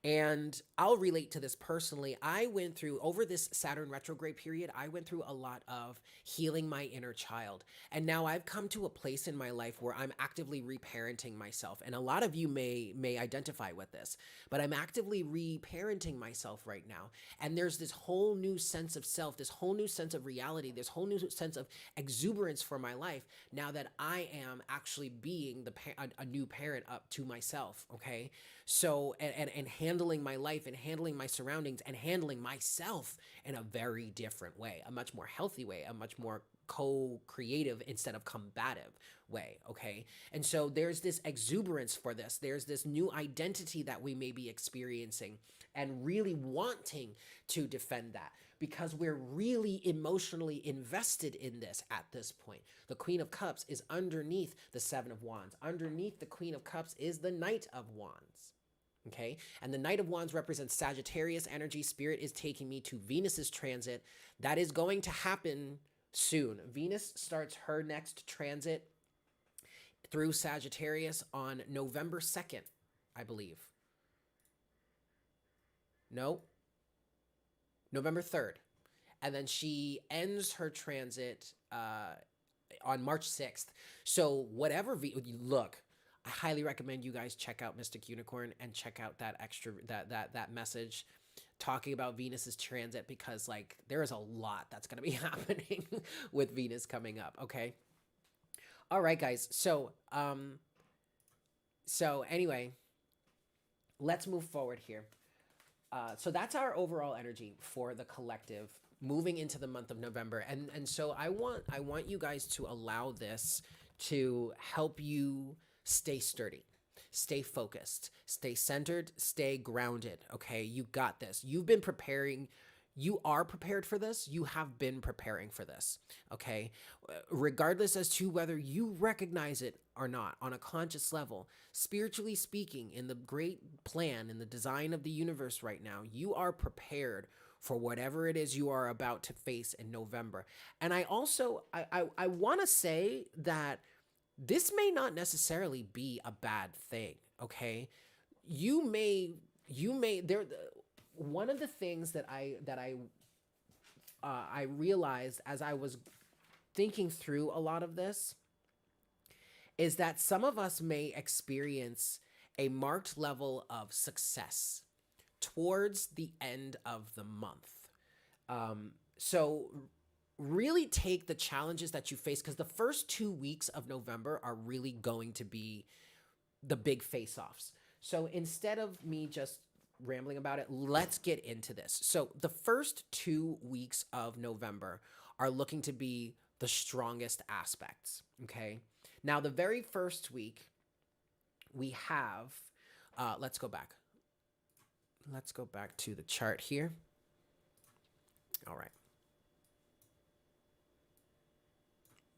And I'll relate to this personally. I went through, over this Saturn retrograde period, I went through a lot of healing my inner child. And now I've come to a place in my life where I'm actively reparenting myself. And a lot of you may identify with this, but I'm actively reparenting myself right now. And there's this whole new sense of self, this whole new sense of reality, this whole new sense of exuberance for my life now that I am actually being a new parent up to myself, okay? So, and handling my life and handling my surroundings and handling myself in a very different way, a much more healthy way, a much more co-creative instead of combative way, okay? And so there's this exuberance for this. There's this new identity that we may be experiencing and really wanting to defend that, because we're really emotionally invested in this at this point. The Queen of Cups is underneath the Seven of Wands. Underneath the Queen of Cups is the Knight of Wands. Okay, and the Knight of Wands represents Sagittarius energy. Spirit is taking me to Venus's transit. That is going to happen soon. Venus starts her next transit through Sagittarius on November 2nd, I believe. No, November 3rd. And then she ends her transit on March 6th. So whatever, look, I highly recommend you guys check out Mystic Unicorn and check out that message talking about Venus's transit, because like there is a lot that's going to be happening with Venus coming up. Okay. All right, guys. So anyway, let's move forward here. So that's our overall energy for the collective moving into the month of November. And so I want you guys to allow this to help you stay sturdy, stay focused, stay centered, stay grounded. Okay. You got this. You've been preparing you are prepared for this. You have been preparing for this, okay? Regardless as to whether you recognize it or not on a conscious level, spiritually speaking, in the great plan, in the design of the universe right now, you are prepared for whatever it is you are about to face in November. And I also, I want to say that this may not necessarily be a bad thing, okay? There, one of the things that I realized as I was thinking through a lot of this is that some of us may experience a marked level of success towards the end of the month. So really take the challenges that you face, because the first 2 weeks of November are really going to be the big face-offs. So instead of me just rambling about it, let's get into this. So the first 2 weeks of November are looking to be the strongest aspects, okay? Now, the very first week, we have, let's go back. Let's go back to the chart here. All right.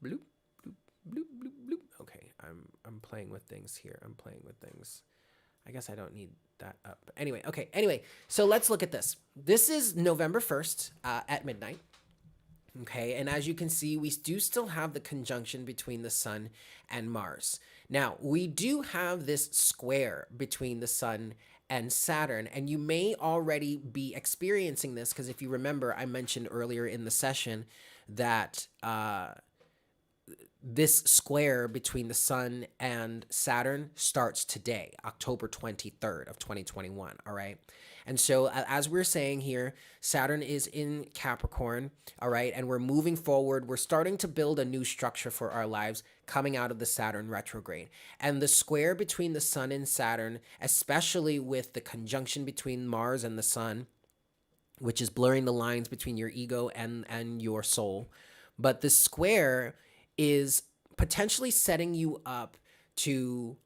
Bloop, bloop, bloop, bloop, bloop. Okay, I'm playing with things here. I'm playing with things. I guess I don't need that up. But anyway, okay. Anyway, so let's look at this. This is November 1st at midnight. Okay, and as you can see, we do still have the conjunction between the Sun and Mars. Now, we do have this square between the Sun and Saturn, and you may already be experiencing this because if you remember, I mentioned earlier in the session that this square between the Sun and Saturn starts today, October 23rd of 2021, all right? And so as we're saying here, Saturn is in Capricorn, all right? And we're moving forward. We're starting to build a new structure for our lives coming out of the Saturn retrograde. And the square between the Sun and Saturn, especially with the conjunction between Mars and the Sun, which is blurring the lines between your ego and your soul. But the square is potentially setting you up to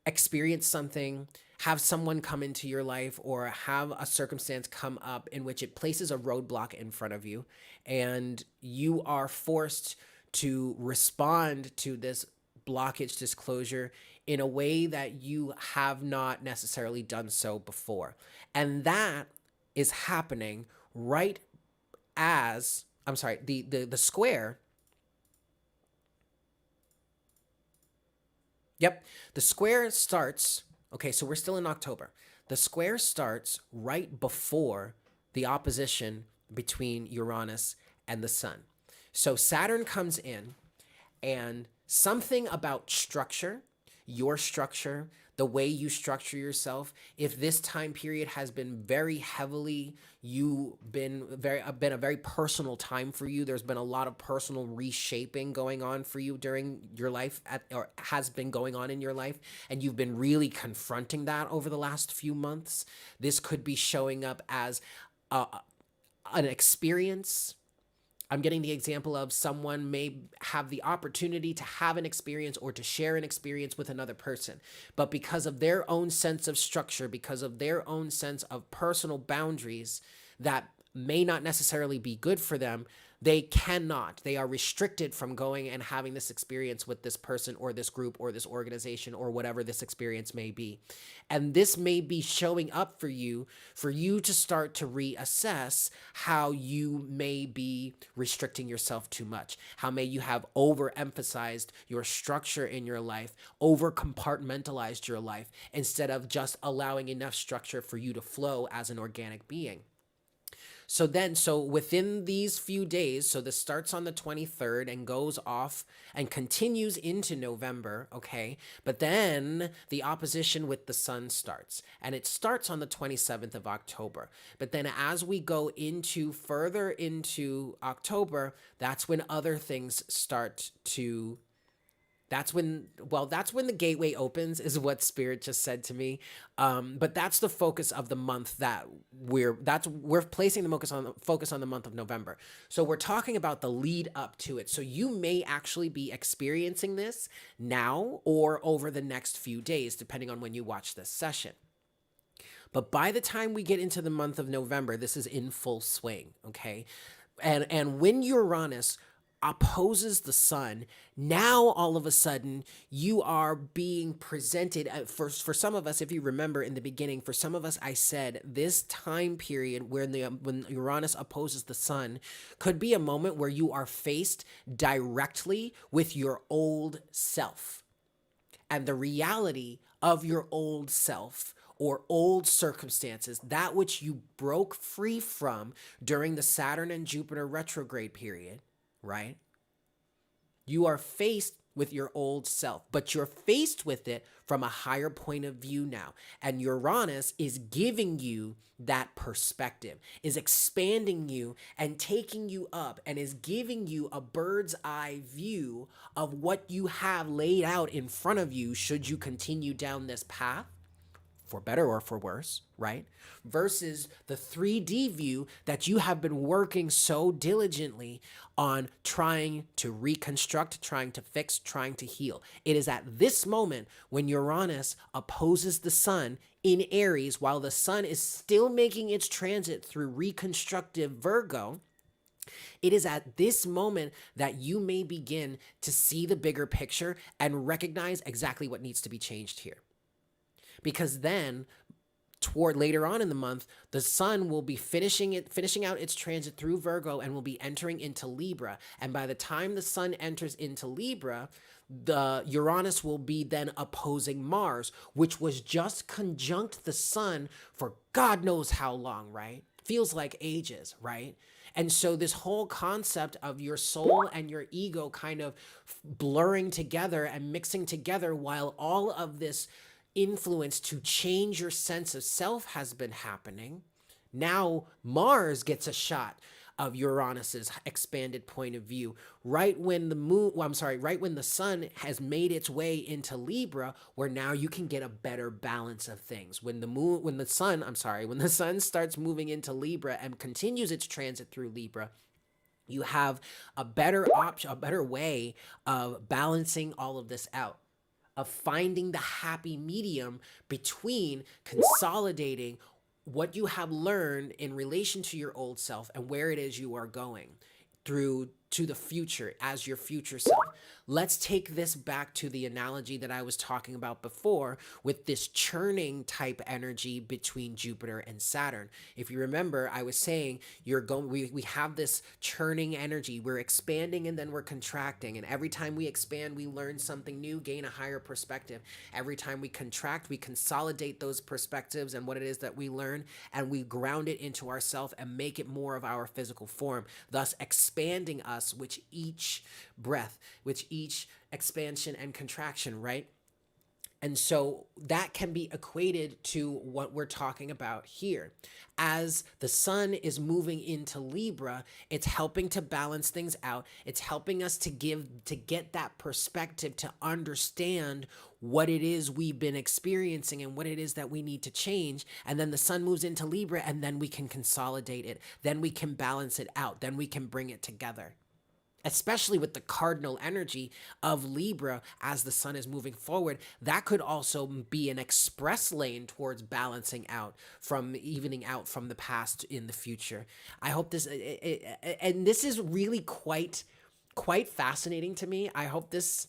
experience something, have someone come into your life, or have a circumstance come up in which it places a roadblock in front of you, and you are forced to respond to this blockage, disclosure, in a way that you have not necessarily done so before. And that is happening right as, I'm sorry, the square. Yep. The square starts, okay, so we're still in October. The square starts right before the opposition between Uranus and the Sun. So Saturn comes in, and something about structure, your structure, the way you structure yourself, if this time period has been very heavily, been a very personal time for you, there's been a lot of personal reshaping going on for you during your life, or has been going on in your life, and you've been really confronting that over the last few months. This could be showing up as an experience. I'm getting the example of someone may have the opportunity to have an experience or to share an experience with another person. But because of their own sense of structure, because of their own sense of personal boundaries that may not necessarily be good for them, they are restricted from going and having this experience with this person or this group or this organization or whatever this experience may be. And this may be showing up for you to start to reassess how you may be restricting yourself too much. How may you have overemphasized your structure in your life, over compartmentalized your life, instead of just allowing enough structure for you to flow as an organic being. So within these few days, so this starts on the 23rd and goes off and continues into November, okay? But then the opposition with the Sun starts, and it starts on the 27th of October. But then as we go further into October, that's when other things start to that's when the gateway opens, is what Spirit just said to me. But that's the focus of the month that we're placing the focus on the month of November. So we're talking about the lead up to it. So you may actually be experiencing this now or over the next few days, depending on when you watch this session. But by the time we get into the month of November, this is in full swing, okay? And when Uranus opposes the sun, now all of a sudden you are being presented for some of us. If you remember in the beginning, for some of us, I said this time period where when Uranus opposes the sun could be a moment where you are faced directly with your old self and the reality of your old self or old circumstances, that which you broke free from during the Saturn and Jupiter retrograde period, right? You are faced with your old self, but you're faced with it from a higher point of view now. And Uranus is giving you that perspective, is expanding you and taking you up, and is giving you a bird's eye view of what you have laid out in front of you should you continue down this path, for better or for worse, right? Versus the 3D view that you have been working so diligently on trying to reconstruct, trying to fix, trying to heal. It is at this moment when Uranus opposes the sun in Aries while the sun is still making its transit through reconstructive Virgo. It is at this moment that you may begin to see the bigger picture and recognize exactly what needs to be changed here. Because then toward later on in the month, the sun will be finishing out its transit through Virgo and will be entering into Libra. And by the time the sun enters into Libra, the Uranus will be then opposing Mars, which was just conjunct the sun for God knows how long, right? Feels like ages, right? And so this whole concept of your soul and your ego kind of blurring together and mixing together while all of this influence to change your sense of self has been happening. Now Mars gets a shot of Uranus's expanded point of view right when right when the sun has made its way into Libra, where now you can get a better balance of things. When the sun starts moving into Libra and continues its transit through Libra, you have a better option, a better way of balancing all of this out, of finding the happy medium between consolidating what you have learned in relation to your old self and where it is you are going through to the future as your future self. Let's take this back to the analogy that I was talking about before with this churning type energy between Jupiter and Saturn. If you remember, I was saying we have this churning energy. We're expanding and then we're contracting. And every time we expand, we learn something new, gain a higher perspective. Every time we contract, we consolidate those perspectives and what it is that we learn, and we ground it into ourself and make it more of our physical form, thus expanding us with each breath, with each expansion and contraction, right? And so that can be equated to what we're talking about here. As the sun is moving into Libra, it's helping to balance things out. It's helping us to get that perspective, to understand what it is we've been experiencing and what it is that we need to change. And then the sun moves into Libra, and then we can consolidate it. Then we can balance it out. Then we can bring it together, especially with the cardinal energy of Libra as the sun is moving forward. That could also be an express lane towards balancing out, from evening out from the past in the future. I hope this, and this is really quite fascinating to me. I hope this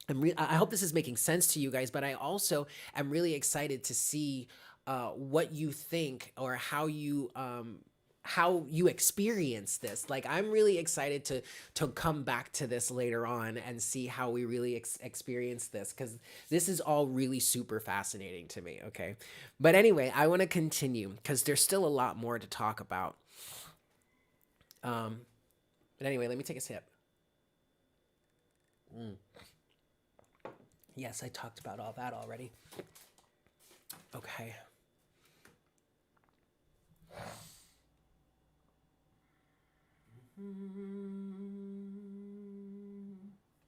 is making sense to you guys, but I also am really excited to see what you think, or how you experience this. Like, I'm really excited to come back to this later on and see how we really experience this, because this is all really super fascinating to me. Okay, but anyway, I want to continue because there's still a lot more to talk about. But anyway, let me take a sip. Yes, I talked about all that already. Okay.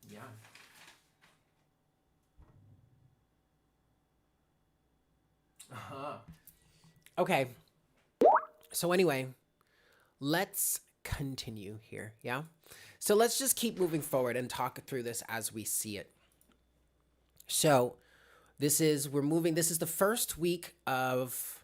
Yeah. Okay. So anyway, let's continue here. Yeah. So let's just keep moving forward and talk through this as we see it. So this is the first week of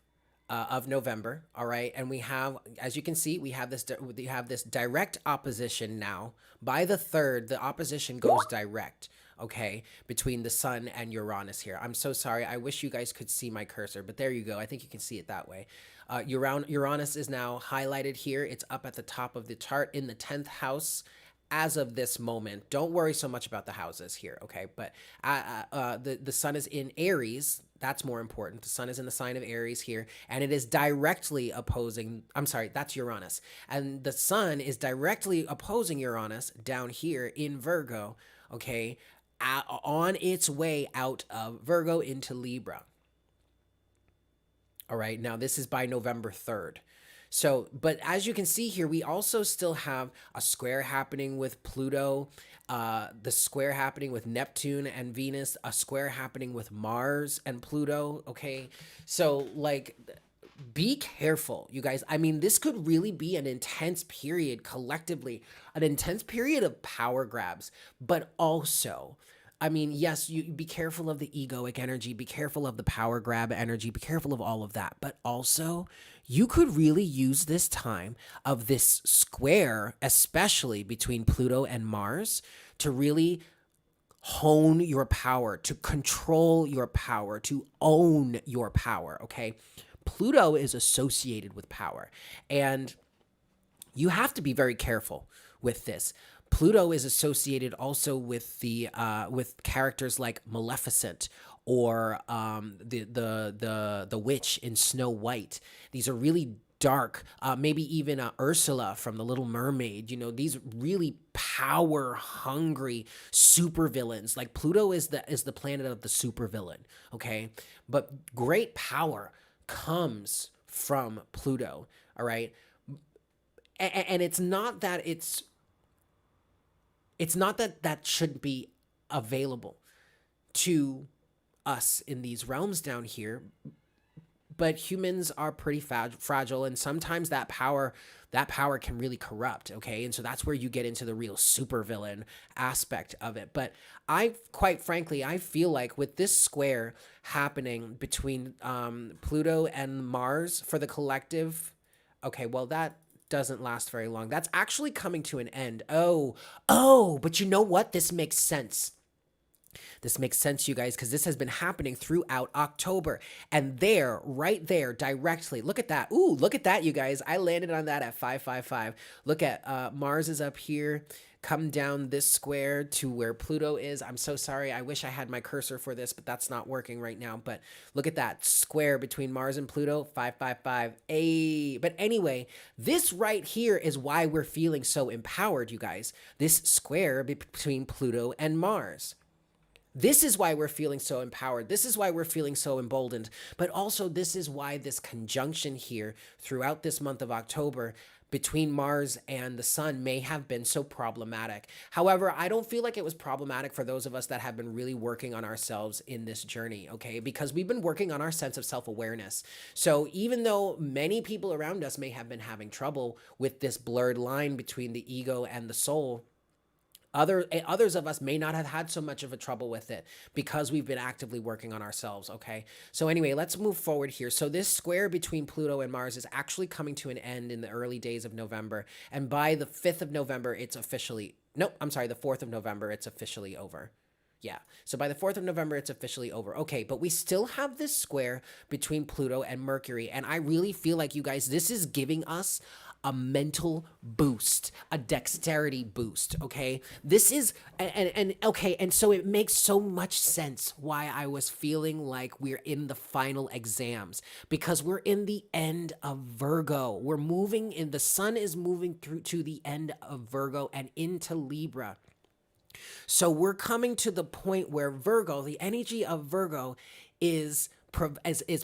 of November. All right, and we have, as you can see, we have this direct opposition now. By the 3rd, the opposition goes direct. Okay, between the Sun and Uranus here. I'm so sorry. I wish you guys could see my cursor, but there you go. I think you can see it that way. Uranus is now highlighted here. It's up at the top of the chart in the 10th house as of this moment. Don't worry so much about the houses here, okay? But the Sun is in Aries. That's more important. The Sun is in the sign of Aries here, and it is directly opposing, I'm sorry, that's Uranus. And the Sun is directly opposing Uranus down here in Virgo, okay, on its way out of Virgo into Libra. All right, now this is by November 3rd. So, but as you can see here, we also still have a square happening with Pluto, the square happening with Neptune and Venus, a square happening with Mars and Pluto, okay? So, like, be careful, you guys. I mean, this could really be an intense period collectively, an intense period of power grabs, but also, I mean, yes, you be careful of the egoic energy, be careful of the power grab energy, be careful of all of that. But also, you could really use this time of this square, especially between Pluto and Mars, to really hone your power, to control your power, to own your power, okay? Pluto is associated with power, and you have to be very careful with this. Pluto is associated also with the with characters like Maleficent or the witch in Snow White. These are really dark, maybe even Ursula from The Little Mermaid. You know, these really power hungry supervillains. Like Pluto is the planet of the supervillain. Okay, but great power comes from Pluto. All right, and it's not that that should be available to us in these realms down here, but humans are pretty fragile, and sometimes that power can really corrupt, okay? And so that's where you get into the real supervillain aspect of it. But quite frankly, I feel like with this square happening between Pluto and Mars for the collective, okay, well, that doesn't last very long. That's actually coming to an end. But you know what? This makes sense. This makes sense, you guys, because this has been happening throughout October. And there, right there, directly, look at that. Ooh, look at that, you guys. I landed on that at 555. Look at Mars is up here. Come down this square to where Pluto is. I'm so sorry. I wish I had my cursor for this, but that's not working right now. But look at that square between Mars and Pluto, 555. Hey, but anyway, this right here is why we're feeling so empowered, you guys. This square between Pluto and Mars. This is why we're feeling so empowered. This is why we're feeling so emboldened. But also, this is why this conjunction here throughout this month of October between Mars and the Sun may have been so problematic. However, I don't feel like it was problematic for those of us that have been really working on ourselves in this journey, okay? Because we've been working on our sense of self-awareness. So even though many people around us may have been having trouble with this blurred line between the ego and the soul, others of us may not have had so much of a trouble with it because we've been actively working on ourselves, okay? So anyway, let's move forward here. So this square between Pluto and Mars is actually coming to an end in the early days of November. And by the 5th of November, the 4th of November, it's officially over. Yeah, so by the 4th of November, it's officially over. Okay, but we still have this square between Pluto and Mercury, and I really feel like, you guys, this is giving us a mental boost, a dexterity boost, okay? This is, and so it makes so much sense why I was feeling like we're in the final exams, because we're in the end of Virgo. The sun is moving through to the end of Virgo and into Libra. So we're coming to the point where Virgo, the energy of Virgo is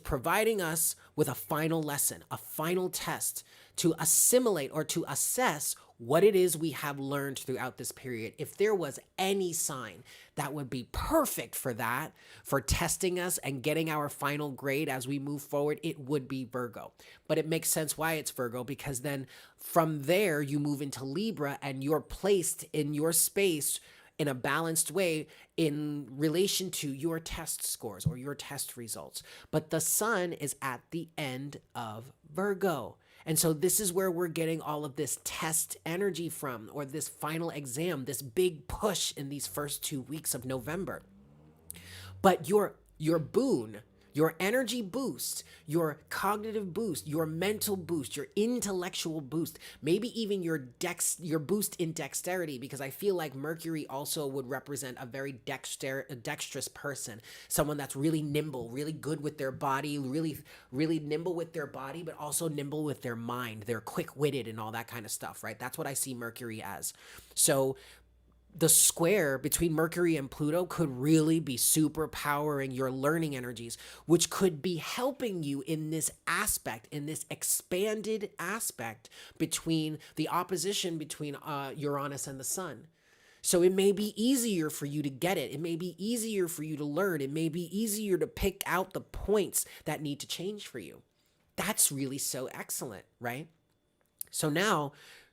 providing us with a final lesson, a final test to assimilate or to assess what it is we have learned throughout this period. If there was any sign that would be perfect for that, for testing us and getting our final grade as we move forward, it would be Virgo. But it makes sense why it's Virgo, because then from there you move into Libra and you're placed in your space in a balanced way in relation to your test scores or your test results. But the sun is at the end of Virgo. And so this is where we're getting all of this test energy from, or this final exam, this big push in these first 2 weeks of November. But your boon, your energy boost, your cognitive boost, your mental boost, your intellectual boost, maybe even your boost in dexterity, because I feel like Mercury also would represent a very dexterous person, someone that's really nimble, really good with their body, really nimble with their body, but also nimble with their mind. They're quick-witted and all that kind of stuff, right? That's what I see Mercury as. So the square between Mercury and Pluto could really be superpowering your learning energies, which could be helping you in this aspect, in this expanded aspect between the opposition between Uranus and the sun. So it may be easier for you to get it. It may be easier for you to learn. It may be easier to pick out the points that need to change for you. That's really so excellent, right? So now,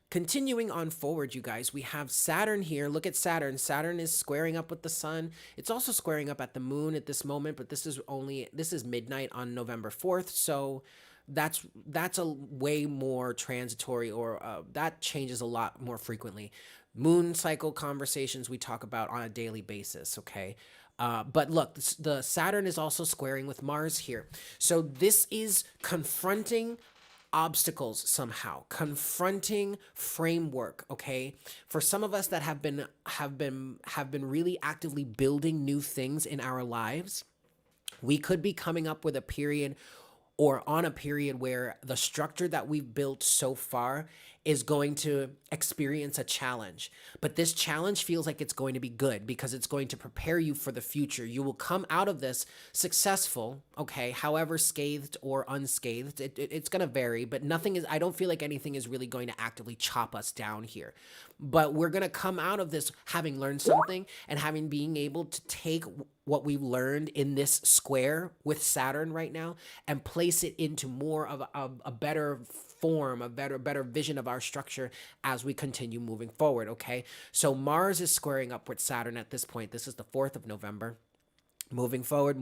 continuing on forward, you guys, we have Saturn here. Look at Saturn. Saturn is squaring up with the sun. It's also squaring up at the moon at this moment, but this is midnight on November 4th. So that's a way more transitory, or that changes a lot more frequently. Moon cycle conversations we talk about on a daily basis, okay? But look, the Saturn is also squaring with Mars here. So this is confronting obstacles somehow, confronting framework, okay? For some of us that have been really actively building new things in our lives, we could be coming up with a period, or on a period, where the structure that we've built so far is going to experience a challenge. But this challenge feels like it's going to be good, because it's going to prepare you for the future. You will come out of this successful, okay, however scathed or unscathed. It's going to vary, but I don't feel like anything is really going to actively chop us down here. But we're going to come out of this having learned something, and being able to take what we've learned in this square with Saturn right now and place it into more of a better form, a better vision of our structure as we continue moving forward, okay? So Mars is squaring up with Saturn at this point. This is the 4th of November. Moving forward.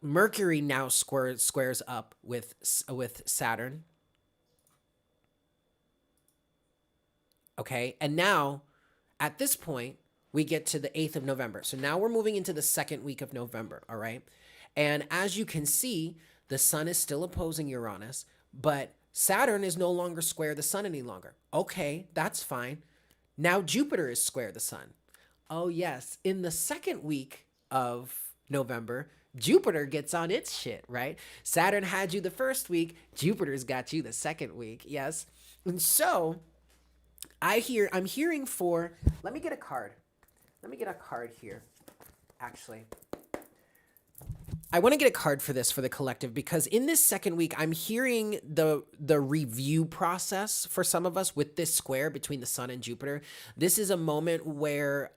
Mercury now squares up with Saturn. Okay, and now at this point, we get to the 8th of November. So now we're moving into the second week of November, all right? And as you can see, the sun is still opposing Uranus, but Saturn is no longer square the sun any longer. Okay, that's fine. Now Jupiter is square the sun. Oh yes, in the second week of November, Jupiter gets on its shit, right? Saturn had you the first week, Jupiter's got you the second week, yes? And so I'm hearing for, let me get a card. Let me get a card here, actually. I want to get a card for this, for the collective, because in this second week, I'm hearing the review process for some of us with this square between the sun and Jupiter. This is a moment where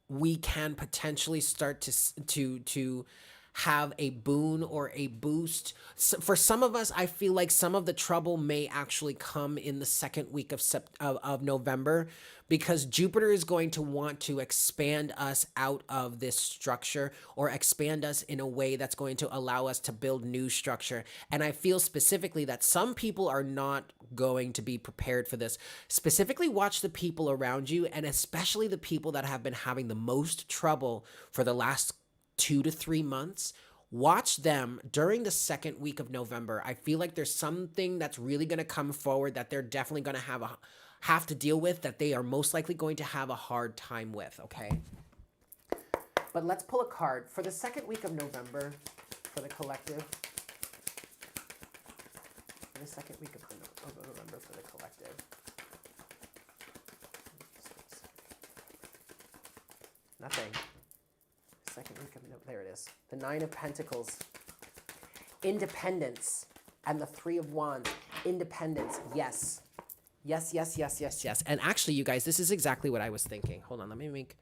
we can potentially start to have a boon or a boost. So for some of us, I feel like some of the trouble may actually come in the second week of November, because Jupiter is going to want to expand us out of this structure, or expand us in a way that's going to allow us to build new structure. And I feel specifically that some people are not going to be prepared for this. Specifically, watch the people around you, and especially the people that have been having the most trouble for the last 2 to 3 months. Watch them during the second week of November. I feel like there's something that's really going to come forward that they're definitely going to have to deal with, that they are most likely going to have a hard time with, okay? But let's pull a card for the second week of November for the collective. For the second week of November for the collective. Nothing. Second week of November. There it is. The 9 of Pentacles. Independence. And the 3 of Wands. Independence. Yes. Yes. And actually, you guys, this is exactly what I was thinking. Hold on. Let me make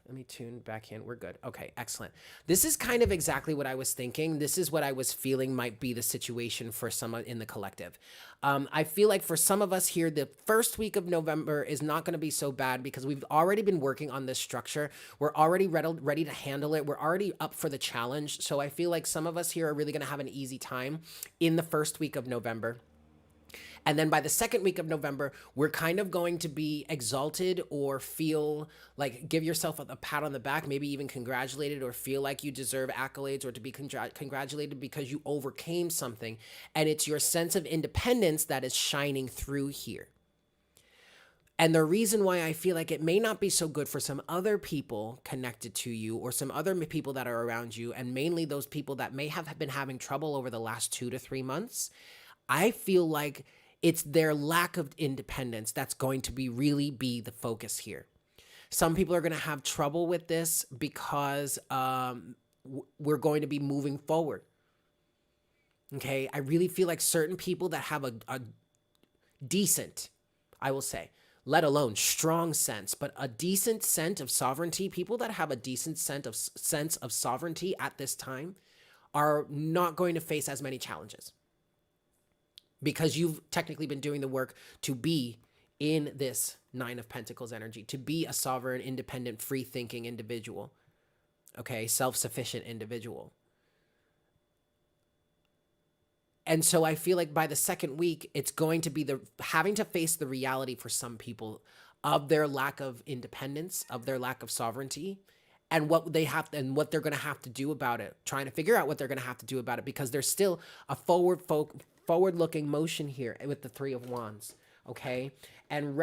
Let me tune back in. We're good. Okay, excellent. This is kind of exactly what I was thinking. This is what I was feeling might be the situation for some in the collective. I feel like for some of us here, the first week of November is not going to be so bad because we've already been working on this structure. We're already ready to handle it. We're already up for the challenge. So I feel like some of us here are really going to have an easy time in the first week of November. And then by the second week of November, we're kind of going to be exalted or feel like give yourself a pat on the back, maybe even congratulated or feel like you deserve accolades or to be congratulated because you overcame something. And it's your sense of independence that is shining through here. And the reason why I feel like it may not be so good for some other people connected to you or some other people that are around you, and mainly those people that may have been having trouble over the last 2 to 3 months, I feel like it's their lack of independence that's going to really be the focus here. Some people are going to have trouble with this because we're going to be moving forward. Okay, I really feel like certain people that have a decent, I will say, let alone strong sense, but a decent sense of sovereignty, people that have a decent sense of sovereignty at this time are not going to face as many challenges. Because you've technically been doing the work to be in this Nine of Pentacles energy, to be a sovereign, independent, free-thinking individual, okay, self-sufficient individual. And so I feel like by the second week, it's going to be having to face the reality for some people of their lack of independence, of their lack of sovereignty, and what they have and what they're going to have to do about it, trying to figure out what they're going to have to do about it, because there's still a forward-looking motion here with the Three of Wands, okay? And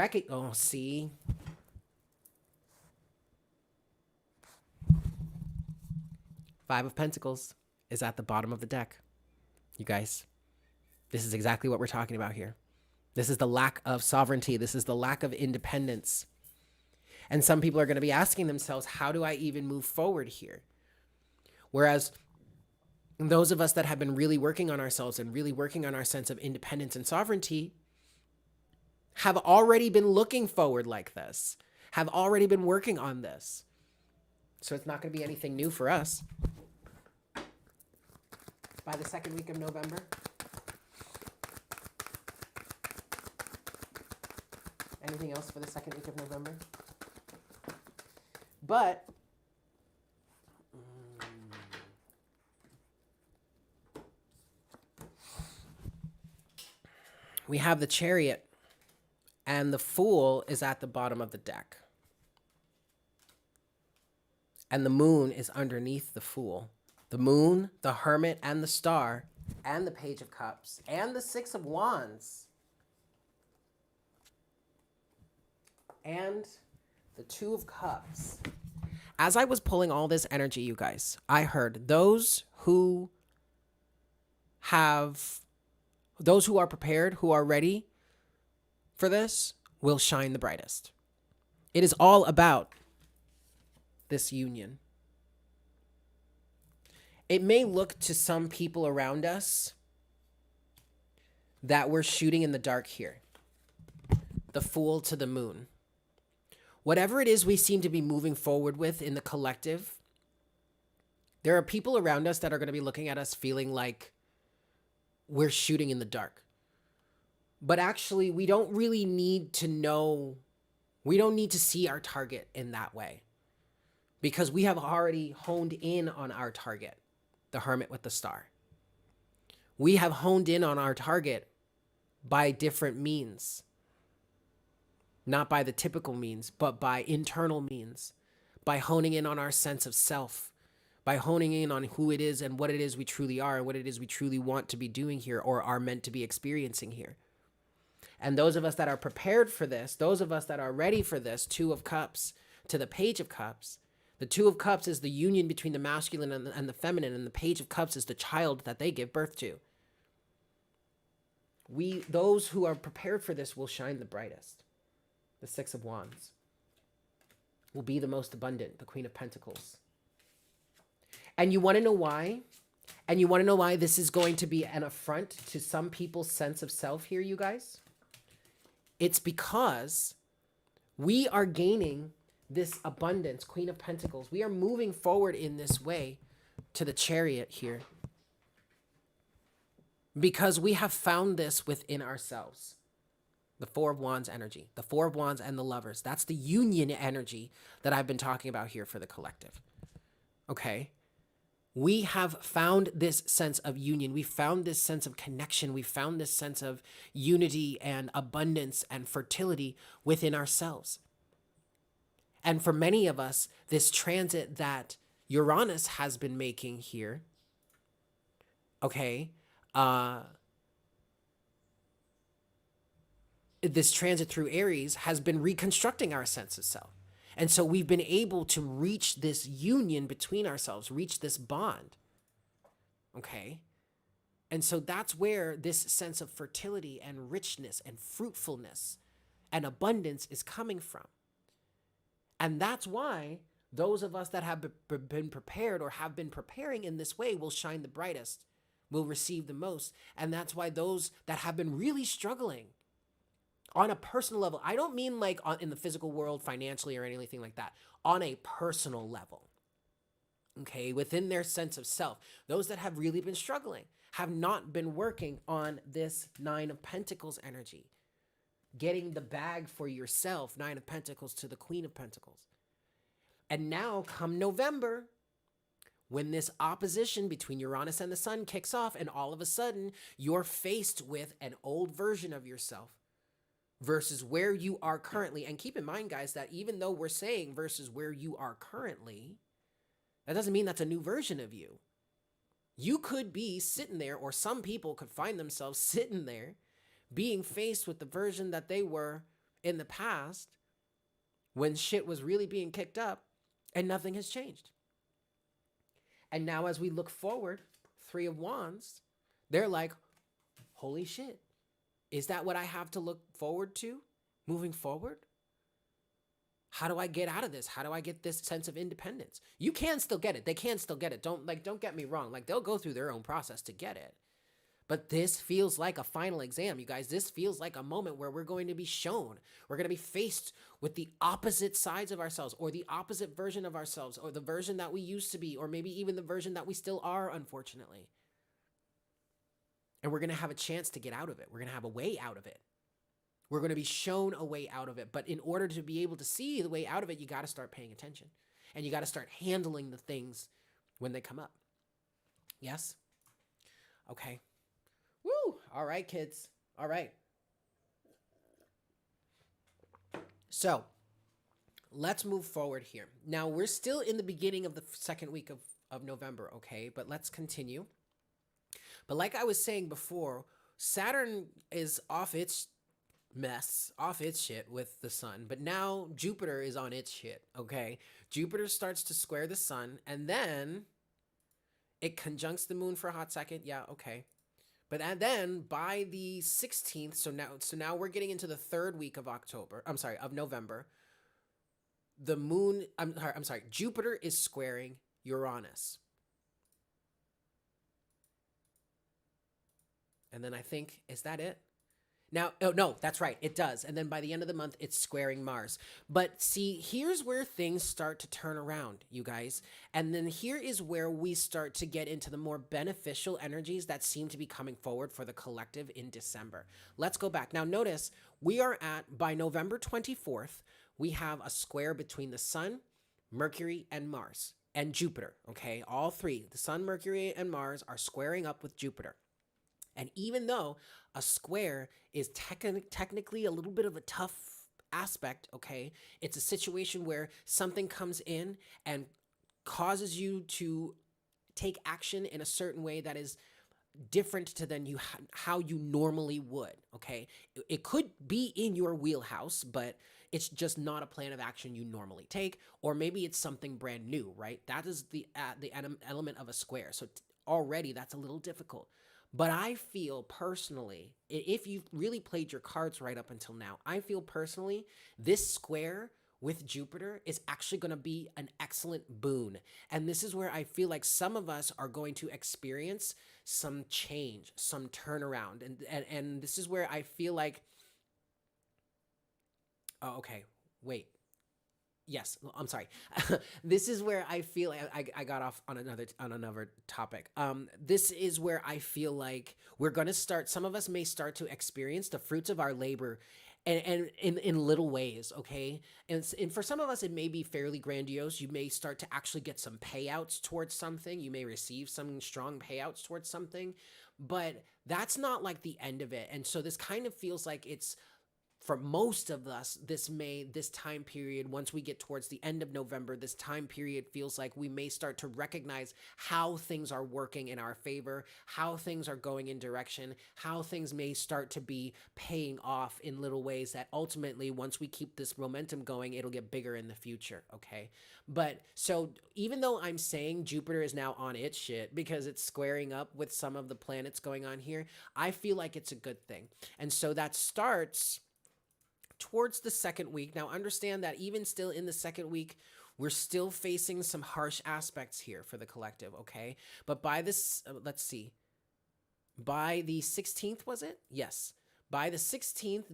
see? Five of Pentacles is at the bottom of the deck. You guys, this is exactly what we're talking about here. This is the lack of sovereignty. This is the lack of independence. And some people are going to be asking themselves, how do I even move forward here? Whereas those of us that have been really working on ourselves and really working on our sense of independence and sovereignty have already been looking forward like this, have already been working on this. So it's not going to be anything new for us. By the second week of November, anything else for the second week of November? But we have the Chariot, and the Fool is at the bottom of the deck. And the Moon is underneath the Fool. The Moon, the Hermit, and the Star, and the Page of Cups, and the Six of Wands, and the Two of Cups. As I was pulling all this energy, you guys, I heard those who are prepared, who are ready for this, will shine the brightest. It is all about this union. It may look to some people around us that we're shooting in the dark here. The Fool to the Moon. Whatever it is we seem to be moving forward with in the collective, there are people around us that are going to be looking at us feeling like we're shooting in the dark. But actually, we don't really need to know, we don't need to see our target in that way, because we have already honed in on our target, the Hermit with the Star. We have honed in on our target by different means. Not by the typical means, but by internal means, by honing in on our sense of self, by honing in on who it is and what it is we truly are and what it is we truly want to be doing here or are meant to be experiencing here. And those of us that are prepared for this, those of us that are ready for this, Two of Cups to the Page of Cups. The Two of Cups is the union between the masculine and the feminine, and the Page of Cups is the child that they give birth to. Those who are prepared for this will shine the brightest. The Six of Wands will be the most abundant, the Queen of Pentacles. And you want to know why? And you want to know why this is going to be an affront to some people's sense of self here, you guys? It's because we are gaining this abundance, Queen of Pentacles. We are moving forward in this way to the Chariot here because we have found this within ourselves. The Four of Wands energy, the Four of Wands and the Lovers. That's the union energy that I've been talking about here for the collective. Okay? We have found this sense of union. We found this sense of connection. We found this sense of unity and abundance and fertility within ourselves. And for many of us, this transit that Uranus has been making here, okay, this transit through Aries has been reconstructing our sense of self. And so we've been able to reach this union between ourselves, reach this bond, okay? And so that's where this sense of fertility and richness and fruitfulness and abundance is coming from. And that's why those of us that have been prepared or have been preparing in this way will shine the brightest, will receive the most. And that's why those that have been really struggling on a personal level, I don't mean like in the physical world, financially or anything like that, on a personal level, okay, within their sense of self, those that have really been struggling have not been working on this Nine of Pentacles energy, getting the bag for yourself, Nine of Pentacles to the Queen of Pentacles. And now come November, when this opposition between Uranus and the Sun kicks off, and all of a sudden you're faced with an old version of yourself versus where you are currently. And keep in mind, guys, that even though we're saying versus where you are currently, that doesn't mean that's a new version of you. You could be sitting there, or some people could find themselves sitting there being faced with the version that they were in the past when shit was really being kicked up and nothing has changed. And now as we look forward, Three of Wands, they're like, holy shit. Is that what I have to look forward to moving forward? How do I get out of this? How do I get this sense of independence? You can still get it. They can still get it. Don't get me wrong. Like, they'll go through their own process to get it. But this feels like a final exam, you guys. This feels like a moment where we're going to be shown. We're going to be faced with the opposite sides of ourselves, or the opposite version of ourselves, or the version that we used to be, or maybe even the version that we still are, unfortunately. And we're going to have a chance to get out of it. We're going to have a way out of it. We're going to be shown a way out of it. But in order to be able to see the way out of it, you got to start paying attention. And you got to start handling the things when they come up. Yes? Okay. Woo! All right, kids. All right. So, let's move forward here. Now, we're still in the beginning of the second week of November, okay? But let's continue. But like I was saying before, Saturn is off its mess, off its shit with the Sun. But now Jupiter is on its shit, okay? Jupiter starts to square the Sun, and then it conjuncts the Moon for a hot second. Yeah, okay. But then by the 16th, so now we're getting into the third week of November. The Moon, Jupiter is squaring Uranus. And then I think, is that it? Now, oh no, that's right, it does. And then by the end of the month, it's squaring Mars. But see, here's where things start to turn around, you guys. And then here is where we start to get into the more beneficial energies that seem to be coming forward for the collective in December. Let's go back. Now notice, we are by November 24th, we have a square between the Sun, Mercury, and Mars, and Jupiter, okay? All three, the Sun, Mercury, and Mars are squaring up with Jupiter. And even though a square is technically a little bit of a tough aspect, okay, it's a situation where something comes in and causes you to take action in a certain way that is different to how you normally would, okay? It could be in your wheelhouse, but it's just not a plan of action you normally take, or maybe it's something brand new, right? That is the element of a square. So already that's a little difficult. But I feel personally, if you've really played your cards right up until now, I feel personally this square with Jupiter is actually going to be an excellent boon. And this is where I feel like some of us are going to experience some change, some turnaround. And this is where I feel like, oh, okay, wait. Yes, I'm sorry. This is where I feel I got off on another topic. This is where I feel like we're gonna start. Some of us may start to experience the fruits of our labor, and in little ways. Okay, and for some of us it may be fairly grandiose. You may start to actually get some payouts towards something. You may receive some strong payouts towards something, but that's not like the end of it. And so this kind of feels like it's for most of us, this time period, once we get towards the end of November, this time period feels like we may start to recognize how things are working in our favor, how things are going in direction, how things may start to be paying off in little ways that ultimately, once we keep this momentum going, it'll get bigger in the future. Okay. But so even though I'm saying Jupiter is now on its shit because it's squaring up with some of the planets going on here, I feel like it's a good thing. And so that starts towards the second week. Now, understand that even still in the second week, we're still facing some harsh aspects here for the collective, okay? But by this, let's see, by the 16th, was it? Yes. By the 16th,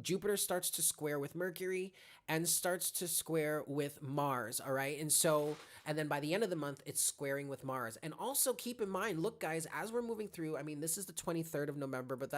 Jupiter starts to square with Mercury and starts to square with Mars, all right? And so, and then by the end of the month, it's squaring with Mars. And also keep in mind, look, guys, as we're moving through, I mean, this is the 23rd of November, but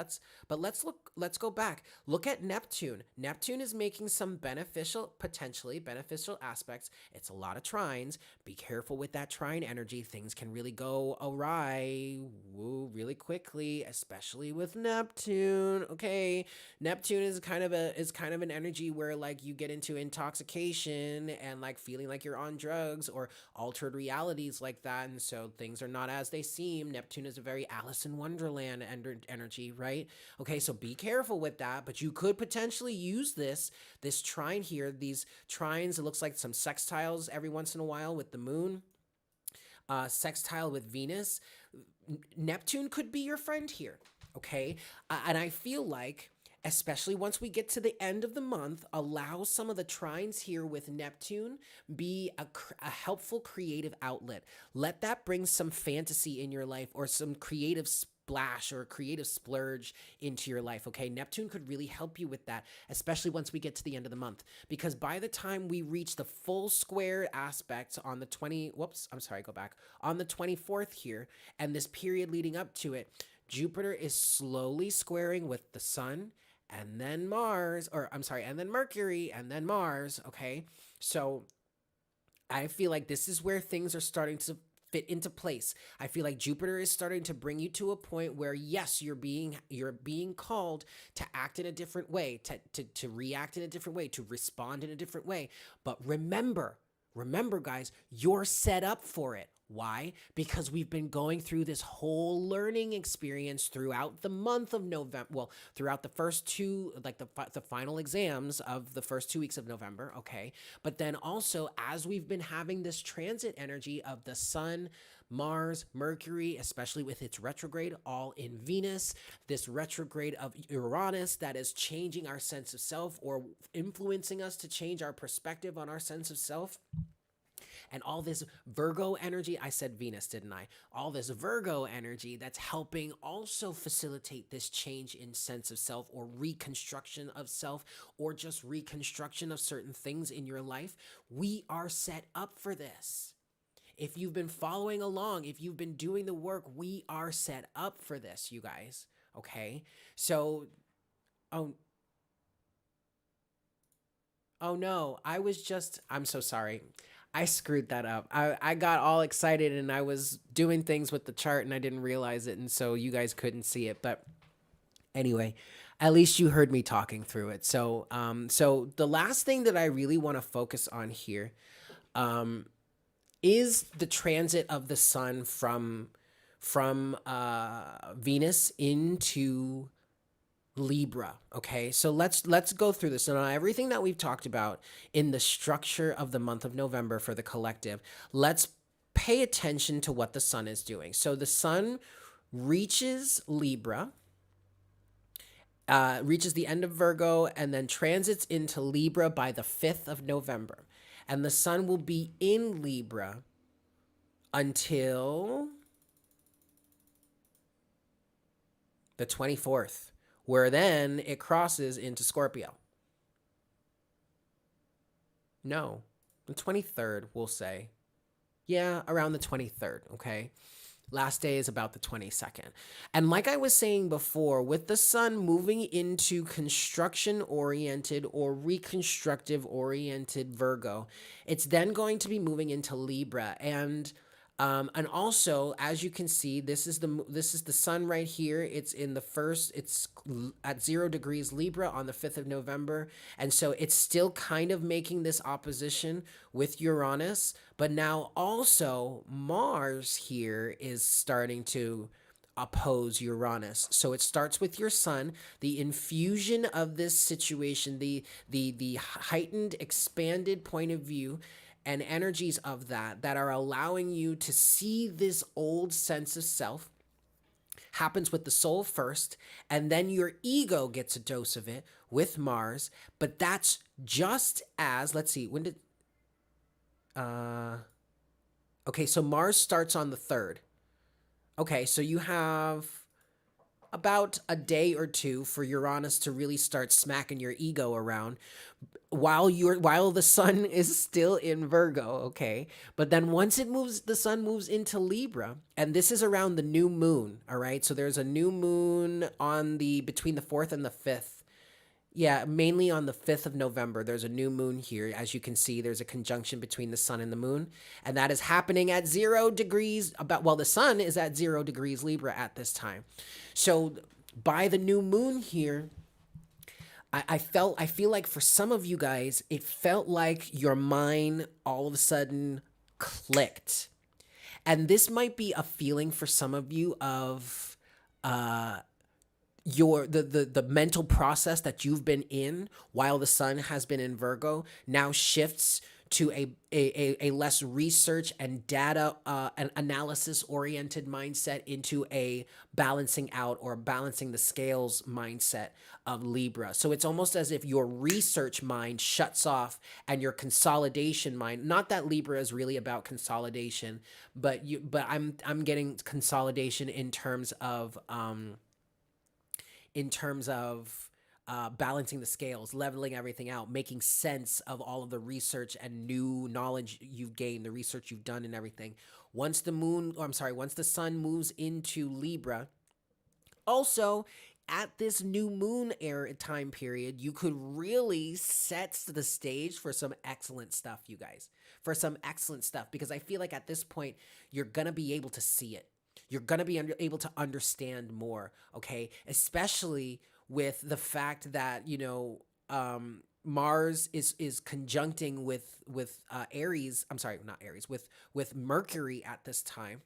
let's go back. Look at Neptune. Neptune is making some potentially beneficial aspects. It's a lot of trines. Be careful with that trine energy. Things can really go awry, really quickly, especially with Neptune. Okay, Neptune is kind of an energy where like you get into intoxication and like feeling like you're on drugs or altered realities like that, and so things are not as they seem. Neptune is a very Alice in Wonderland energy, right? Okay, so be careful with that, but you could potentially use this trine here, these trines. It looks like some sextiles every once in a while with the moon, sextile with Venus. Neptune could be your friend here, okay? And I feel like, especially once we get to the end of the month, allow some of the trines here with Neptune be a helpful creative outlet. Let that bring some fantasy in your life or some creative splash or creative splurge into your life, okay? Neptune could really help you with that, especially once we get to the end of the month, because by the time we reach the full square aspect on the on the 24th here, and this period leading up to it, Jupiter is slowly squaring with the sun and then Mars, and then Mercury and then Mars, okay? So I feel like this is where things are starting to fit into place. I feel like Jupiter is starting to bring you to a point where yes, you're being called to act in a different way, to react in a different way, to respond in a different way. But remember guys, you're set up for it. Why? Because we've been going through this whole learning experience throughout the month of November. Well, throughout the first two, like the final exams of the first 2 weeks of November, okay? But then also, as we've been having this transit energy of the sun, Mars, Mercury, especially with its retrograde, all in Venus, this retrograde of Uranus that is changing our sense of self or influencing us to change our perspective on our sense of self. And all this Virgo energy, I said Venus, didn't I? All this Virgo energy that's helping also facilitate this change in sense of self or reconstruction of self or just reconstruction of certain things in your life. We are set up for this. If you've been following along, if you've been doing the work, we are set up for this, you guys. Okay? So, oh, oh no, I'm so sorry. I screwed that up. I got all excited and I was doing things with the chart and I didn't realize it. And so you guys couldn't see it. But anyway, at least you heard me talking through it. So the last thing that I really want to focus on here is the transit of the sun from Venus into Libra. Okay, so let's go through this. So now everything that we've talked about in the structure of the month of November for the collective, let's pay attention to what the sun is doing. So the sun reaches Libra, reaches the end of Virgo, and then transits into Libra by the 5th of November. And the sun will be in Libra until the 24th, where then it crosses into Scorpio. No, the 23rd, we'll say. Yeah, around the 23rd, okay? Last day is about the 22nd. And like I was saying before, with the sun moving into construction oriented or reconstructive oriented Virgo, it's then going to be moving into Libra. And also, as you can see, this is the sun right here. It's in the first. It's at 0 degrees Libra on the 5th of November, and so it's still kind of making this opposition with Uranus. But now also Mars here is starting to oppose Uranus. So it starts with your sun, the infusion of this situation, the heightened, expanded point of view and energies of that are allowing you to see this old sense of self happens with the soul first, and then your ego gets a dose of it with Mars. But that's just as, let's see, when did okay, so Mars starts on the 3rd. Okay, so you have about a day or two for Uranus to really start smacking your ego around while the sun is still in Virgo, okay? But then once the sun moves into Libra, and this is around the new moon, all right? So there's a new moon on between the 4th and the 5th. Yeah, mainly on the 5th of November, there's a new moon here. As you can see, there's a conjunction between the sun and the moon, and that is happening at 0 degrees, the sun is at 0 degrees Libra at this time. So by the new moon here, I feel like for some of you guys, it felt like your mind all of a sudden clicked. And this might be a feeling for some of you of the mental process that you've been in while the sun has been in Virgo now shifts to a less research and data and analysis oriented mindset into a balancing out or balancing the scales mindset of Libra. So it's almost as if your research mind shuts off and your consolidation mind, not that Libra is really about consolidation, but I'm getting consolidation in terms of balancing the scales, leveling everything out, making sense of all of the research and new knowledge you've gained, the research you've done and everything. Once the sun moves into Libra, also at this new moon era time period, you could really set the stage for some excellent stuff, you guys. For some excellent stuff, because I feel like at this point, you're going to be able to see it. You're going to be able to understand more, okay? Especially with the fact that, Mars is conjuncting with Aries. I'm sorry, not Aries, with Mercury at this time.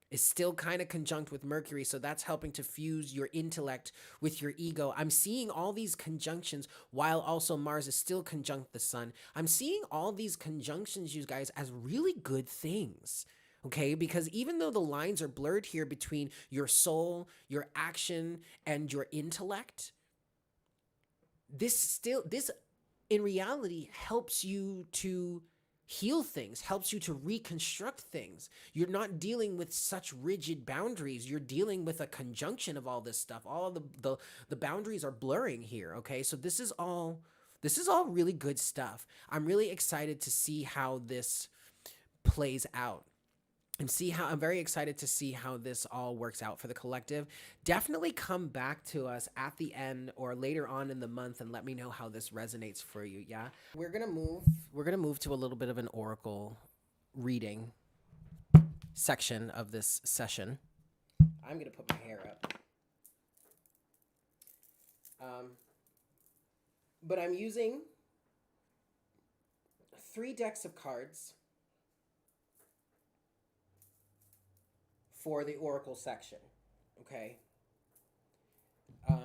Is still kind of conjunct with Mercury, so that's helping to fuse your intellect with your ego. I'm seeing all these conjunctions while also Mars is still conjunct the sun. I'm seeing all these conjunctions, you guys, as really good things. Okay, because even though the lines are blurred here between your soul, your action, and your intellect, this in reality helps you to heal things, helps you to reconstruct things. You're not dealing with such rigid boundaries. You're dealing with a conjunction of all this stuff. All of the boundaries are blurring here, okay? So this is all really good stuff. I'm really excited to see how this plays out. I'm very excited to see how this all works out for the collective. Definitely come back to us at the end or later on in the month and let me know how this resonates for you. Yeah. We're going to move to a little bit of an oracle reading section of this session. I'm going to put my hair up. But I'm using 3 decks of cards for the oracle section. Okay. That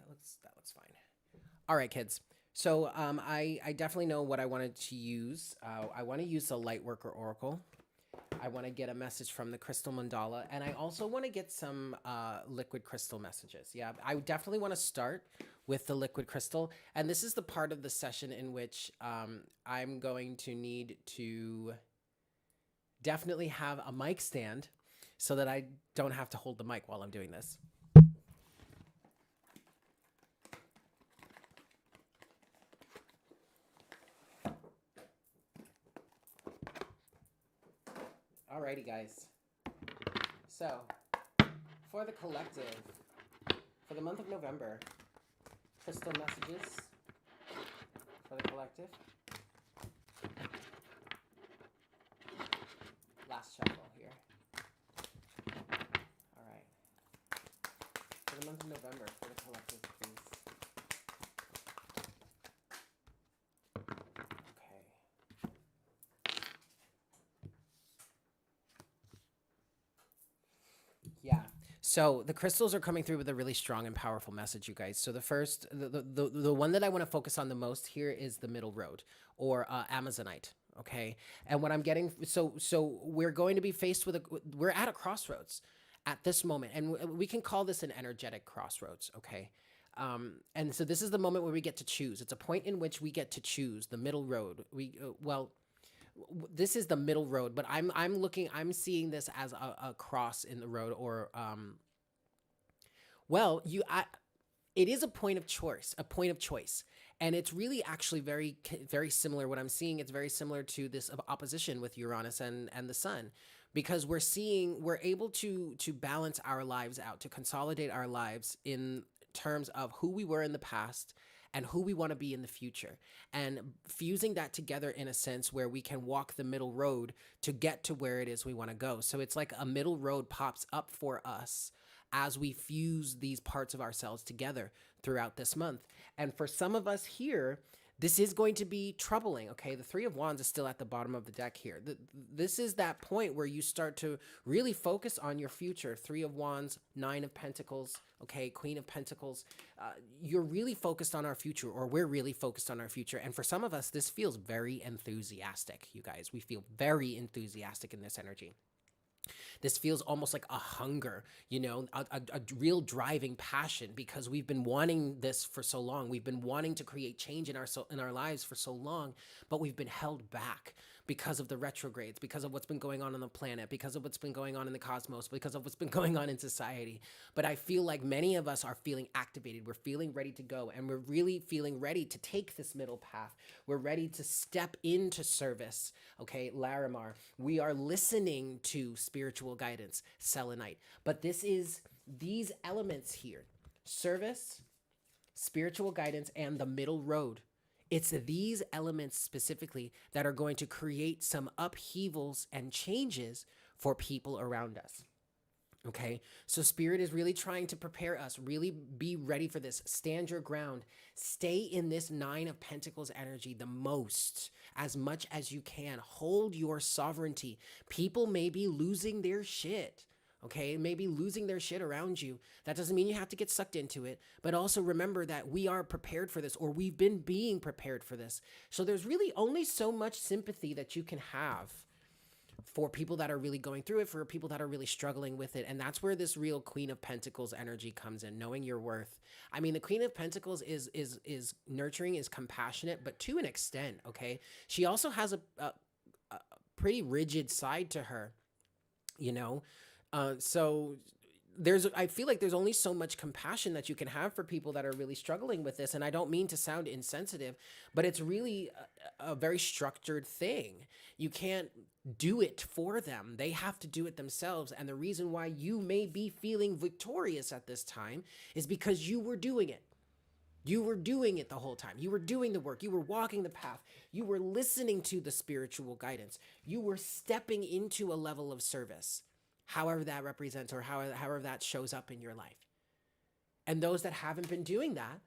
looks fine. All right, kids. So I definitely know what I wanted to use. I want to use the Lightworker Oracle. I want to get a message from the Crystal Mandala, and I also want to get some liquid crystal messages. Yeah, I definitely want to start with the liquid crystal, and this is the part of the session in which I'm going to need to definitely have a mic stand so that I don't have to hold the mic while I'm doing this. Alrighty, guys. So, for the collective, for the month of November, crystal messages for the collective. Last shuffle here. Alright. For the month of November, for the collective, please. Yeah. So the crystals are coming through with a really strong and powerful message, you guys. So the first, the one that I want to focus on the most here is the middle road, or Amazonite. Okay. And what I'm getting, so we're going to be faced with we're at a crossroads at this moment, and we can call this an energetic crossroads. Okay. And so this is the moment where we get to choose. It's a point in which we get to choose the middle road. This is the middle road, but I'm seeing this as a cross in the road, or it is a point of choice, and it's really actually very very similar. What I'm seeing, it's very similar to this of opposition with Uranus and the Sun, because we're able to balance our lives out, to consolidate our lives in terms of who we were in the past and who we want to be in the future, and fusing that together in a sense where we can walk the middle road to get to where it is we want to go. So it's like a middle road pops up for us as we fuse these parts of ourselves together throughout this month. And for some of us here, this is going to be troubling, okay? The Three of Wands is still at the bottom of the deck here. This is that point where you start to really focus on your future. Three of Wands, Nine of Pentacles, okay? Queen of Pentacles. You're really focused on our future, or we're really focused on our future. And for some of us, this feels very enthusiastic, you guys. We feel very enthusiastic in this energy. This feels almost like a hunger, a real driving passion, because we've been wanting this for so long. We've been wanting to create change in our lives for so long, but we've been held back because of the retrogrades, because of what's been going on the planet, because of what's been going on in the cosmos, because of what's been going on in society. But I feel like many of us are feeling activated. We're feeling ready to go, and we're really feeling ready to take this middle path. We're ready to step into service. Okay, Larimar, we are listening to spiritual guidance, selenite. But this is these elements here: service, spiritual guidance, and the middle road. It's these elements specifically that are going to create some upheavals and changes for people around us. Okay, so Spirit is really trying to prepare us, really be ready for this. Stand your ground. Stay in this Nine of Pentacles energy the most, as much as you can. Hold your sovereignty. People may be losing their shit. Okay, maybe losing their shit around you. That doesn't mean you have to get sucked into it, but also remember that we are prepared for this, or we've been being prepared for this. So there's really only so much sympathy that you can have for people that are really going through it, for people that are really struggling with it. And that's where this real Queen of Pentacles energy comes in, knowing your worth. I mean, the Queen of Pentacles is nurturing, is compassionate, but to an extent, okay? She also has a pretty rigid side to her, so I feel like there's only so much compassion that you can have for people that are really struggling with this. And I don't mean to sound insensitive, but it's really a very structured thing. You can't do it for them. They have to do it themselves. And the reason why you may be feeling victorious at this time is because you were doing it. You were doing it the whole time. You were doing the work. You were walking the path. You were listening to the spiritual guidance. You were stepping into a level of service, however that represents, or however that shows up in your life. And those that haven't been doing that,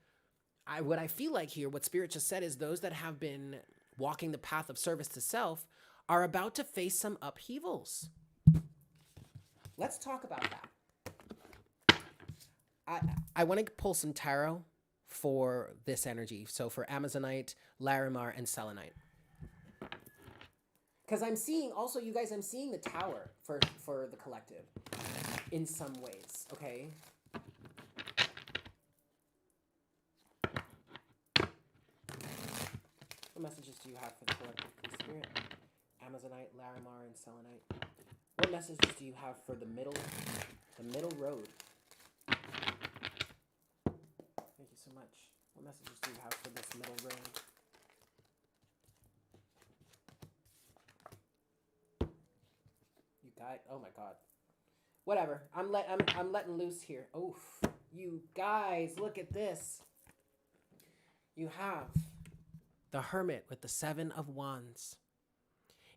what I feel like here, what Spirit just said, is those that have been walking the path of service to self are about to face some upheavals. Let's talk about that. I want to pull some tarot for this energy. So for Amazonite, Larimar, and Selenite. Because I'm seeing, also, you guys, I'm seeing the Tower for the collective in some ways, okay? What messages do you have for the collective, please, Spirit? Amazonite, Larimar, and Selenite. What messages do you have for the middle road? Thank you so much. What messages do you have for this middle road? guys. Oh my God. Whatever. I'm letting loose here. Oof. You guys, look at this. You have the Hermit with the 7 of Wands.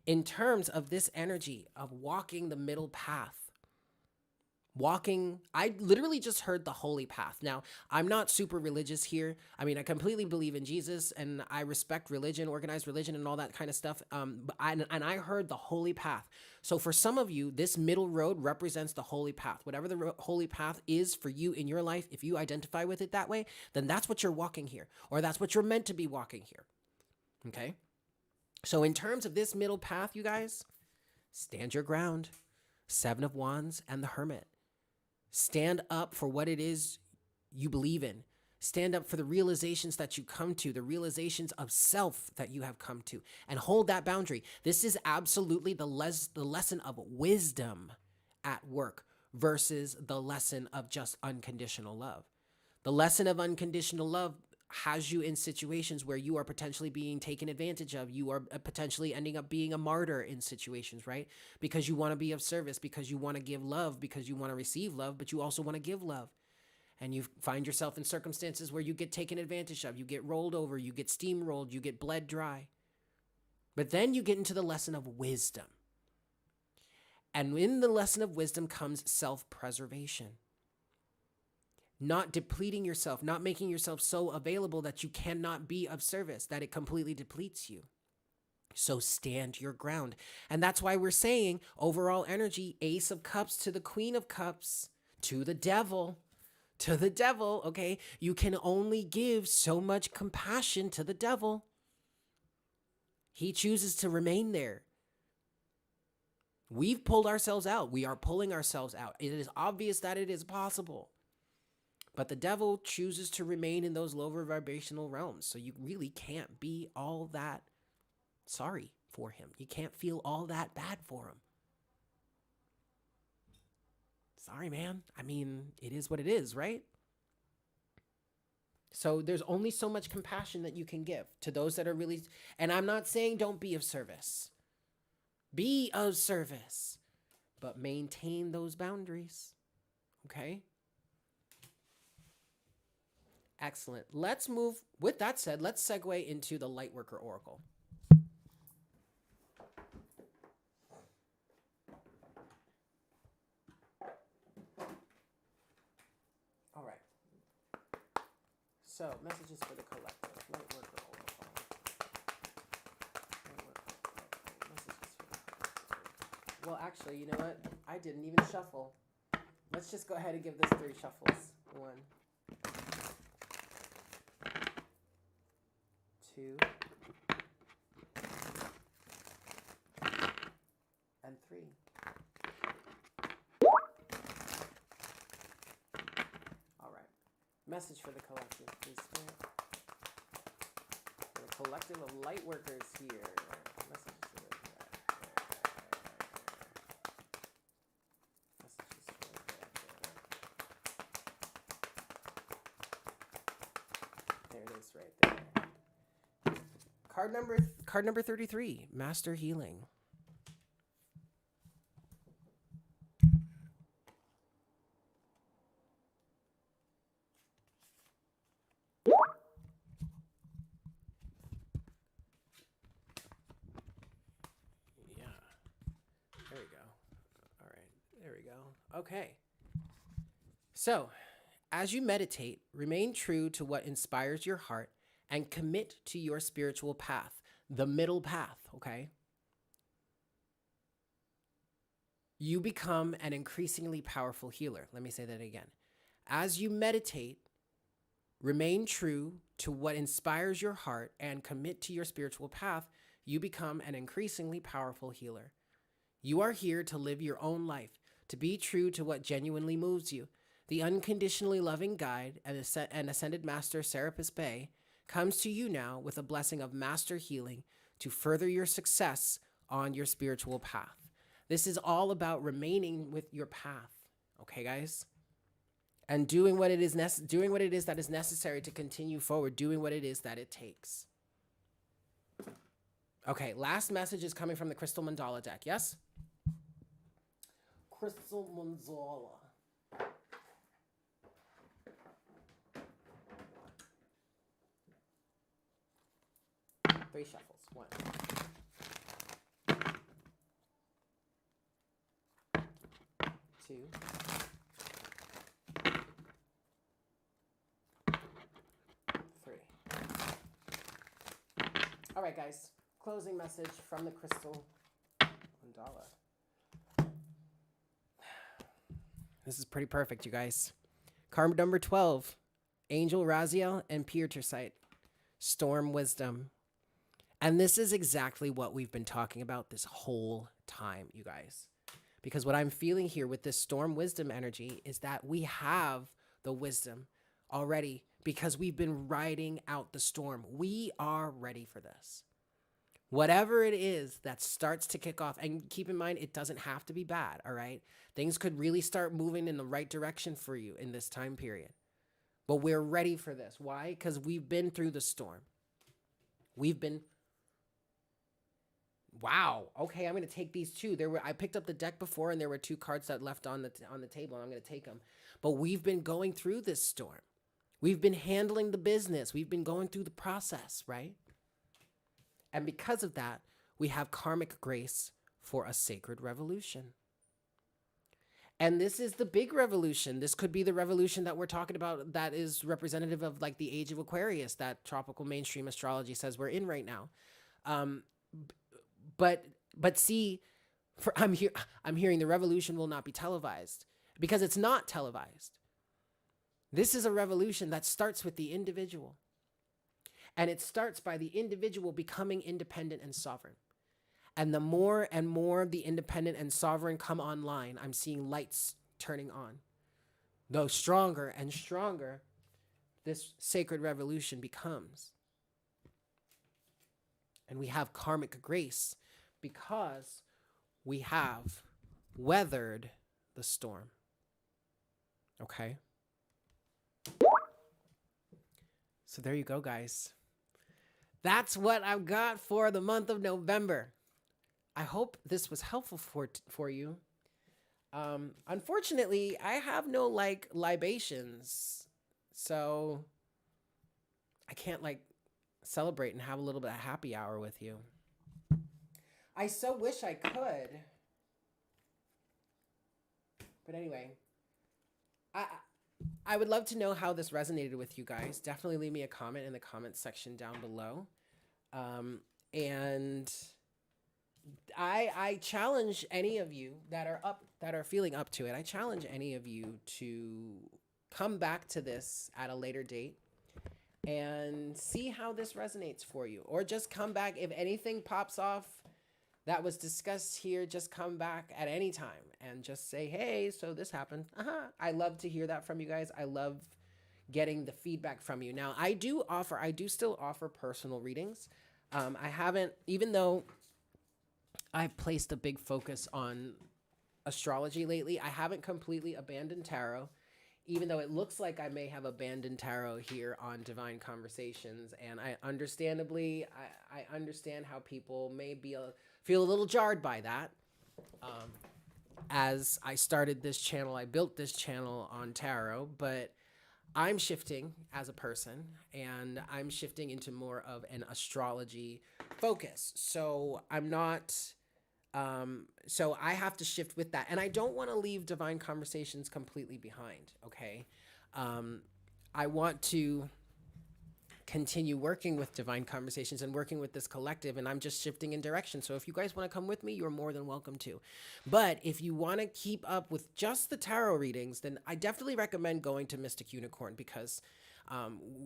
In terms of this energy of walking the middle path, I literally just heard the holy path. Now, I'm not super religious here. I mean, I completely believe in Jesus and I respect religion, organized religion and all that kind of stuff. But I heard the holy path. So for some of you, this middle road represents the holy path. Whatever the holy path is for you in your life, if you identify with it that way, then that's what you're walking here, or that's what you're meant to be walking here. Okay? So in terms of this middle path, you guys, stand your ground. 7 of Wands and the Hermit. Stand up for what it is you believe in. Stand up for the realizations that you come to, the realizations of self that you have come to, and hold that boundary. This is absolutely the lesson of wisdom at work versus the lesson of just unconditional love. The lesson of unconditional love has you in situations where you are potentially being taken advantage of. You are potentially ending up being a martyr in situations, right? Because you want to be of service, because you want to give love, because you want to receive love, but you also want to give love. And you find yourself in circumstances where you get taken advantage of, you get rolled over, you get steamrolled, you get bled dry. But then you get into the lesson of wisdom. And in the lesson of wisdom comes self-preservation. Not depleting yourself, not making yourself so available that you cannot be of service, that it completely depletes you. So stand your ground. And that's why we're saying overall energy, Ace of Cups to the Queen of Cups, to the devil, okay? You can only give so much compassion to the devil. He chooses to remain there. We've pulled ourselves out. We are pulling ourselves out. It is obvious that it is possible. But the devil chooses to remain in those lower vibrational realms. So you really can't be all that sorry for him. You can't feel all that bad for him. Sorry, man. I mean, it is what it is, right? So there's only so much compassion that you can give to those that are really, and I'm not saying don't be of service. Be of service, but maintain those boundaries. Okay? Excellent. Let's move, with that said, let's segue into the Lightworker Oracle. All right. So, messages for the collective. Lightworker Oracle. Messages for the collective. Well, actually, you know what? I didn't even shuffle. Let's just go ahead and give this 3 shuffles. 1, 2, and 3. All right. Message for the collective, please. The collective of light workers here. Messages for the messages for the there it is, right there. Card number 33, Master Healing. Yeah. There we go. All right. There we go. Okay. So, as you meditate, remain true to what inspires your heart and commit to your spiritual path, the middle path, okay? You become an increasingly powerful healer. Let me say that again. As you meditate, remain true to what inspires your heart and commit to your spiritual path, you become an increasingly powerful healer. You are here to live your own life, to be true to what genuinely moves you. The unconditionally loving guide and ascended master Serapis Bey comes to you now with a blessing of master healing to further your success on your spiritual path. This is all about remaining with your path, okay, guys? And doing what it is that is necessary to continue forward, doing what it is that it takes. Okay, last message is coming from the Crystal Mandala deck, yes? Crystal Monzola. 3 shuffles. 1, 2, 3. All right, guys. Closing message from the Crystal Mandala. This is pretty perfect, you guys. Card number 12. Angel Raziel and A.fter site. Storm Wisdom. And this is exactly what we've been talking about this whole time, you guys. Because what I'm feeling here with this Storm Wisdom energy is that we have the wisdom already because we've been riding out the storm. We are ready for this. Whatever it is that starts to kick off, and keep in mind, it doesn't have to be bad, all right? Things could really start moving in the right direction for you in this time period. But we're ready for this. Why? Because we've been through the storm. We've been... Wow. Okay, I'm going to take these 2. I picked up the deck before, and there were 2 cards that left on the table, and I'm going to take them. But we've been going through this storm. We've been handling the business. We've been going through the process, right? And because of that, we have karmic grace for a sacred revolution. And this is the big revolution. This could be the revolution that we're talking about that is representative of like the age of Aquarius that tropical mainstream astrology says we're in right now. But see, I'm hearing the revolution will not be televised because it's not televised. This is a revolution that starts with the individual. And it starts by the individual becoming independent and sovereign. And the more and more the independent and sovereign come online, I'm seeing lights turning on. The stronger and stronger this sacred revolution becomes. And we have karmic grace because we have weathered the storm. Okay? So there you go, guys. That's what I've got for the month of November. I hope this was helpful for you. Unfortunately, I have no libations, so I can't celebrate and have a little bit of happy hour with you. I so wish I could. But anyway, I would love to know how this resonated with you guys. Definitely leave me a comment in the comments section down below. And I challenge any of you that are feeling up to it. I challenge any of you to come back to this at a later date and see how this resonates for you. Or just come back if anything pops off that was discussed here, just come back at any time and just say, hey, so this happened. I love to hear that from you guys. I love getting the feedback from you. Now, I do still offer personal readings. I haven't, even though I've placed a big focus on astrology lately, I haven't completely abandoned tarot, even though it looks like I may have abandoned tarot here on Divine Conversations. And I understand how people may feel a little jarred by that. As I started this channel, I built this channel on tarot, but I'm shifting as a person, and I'm shifting into more of an astrology focus. So I'm not, so I have to shift with that. And I don't want to leave Divine Conversations completely behind, okay? I want to continue working with Divine Conversations and working with this collective, and I'm just shifting in direction. So if you guys want to come with me, you're more than welcome to. But if you want to keep up with just the tarot readings, then I definitely recommend going to Mystic Unicorn, because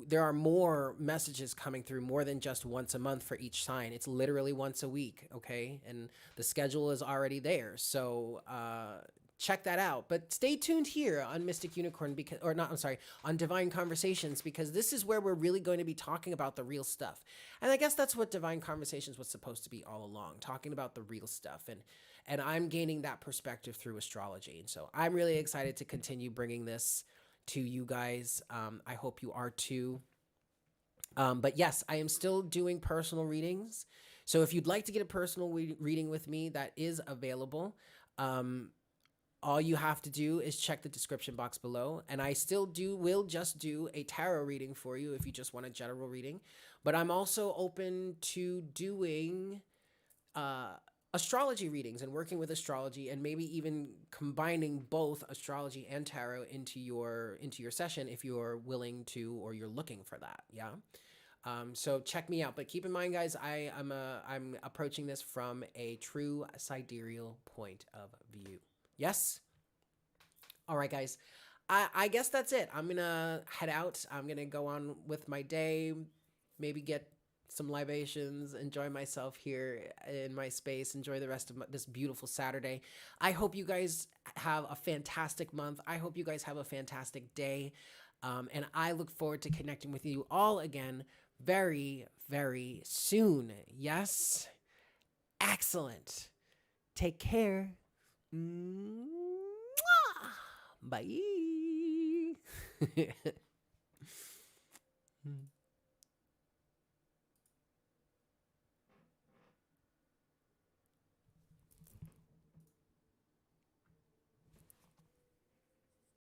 there are more messages coming through, more than just once a month for each sign. It's literally once a week, okay? And the schedule is already there. So check that out. But stay tuned here on Mystic Unicorn, on Divine Conversations, because this is where we're really going to be talking about the real stuff. And I guess that's what Divine Conversations was supposed to be all along, talking about the real stuff. And I'm gaining that perspective through astrology. And so I'm really excited to continue bringing this to you guys. I hope you are too. But yes, I am still doing personal readings. So if you'd like to get a personal reading with me, that is available. all you have to do is check the description box below, and I still will just do a tarot reading for you if you just want a general reading. But I'm also open to doing uh, astrology readings and working with astrology, and maybe even combining both astrology and tarot into your session if you're willing to, or you're looking for that. Yeah. So check me out. But keep in mind, guys, I'm approaching this from a true sidereal point of view. Yes. All right, guys. I guess that's it. I'm gonna head out. I'm gonna go on with my day. Maybe get some libations, enjoy myself here in my space, enjoy the rest of this beautiful Saturday. I hope you guys have a fantastic month. I hope you guys have a fantastic day. And I look forward to connecting with you all again very, very soon. Yes? Excellent. Take care. Mwah! Bye.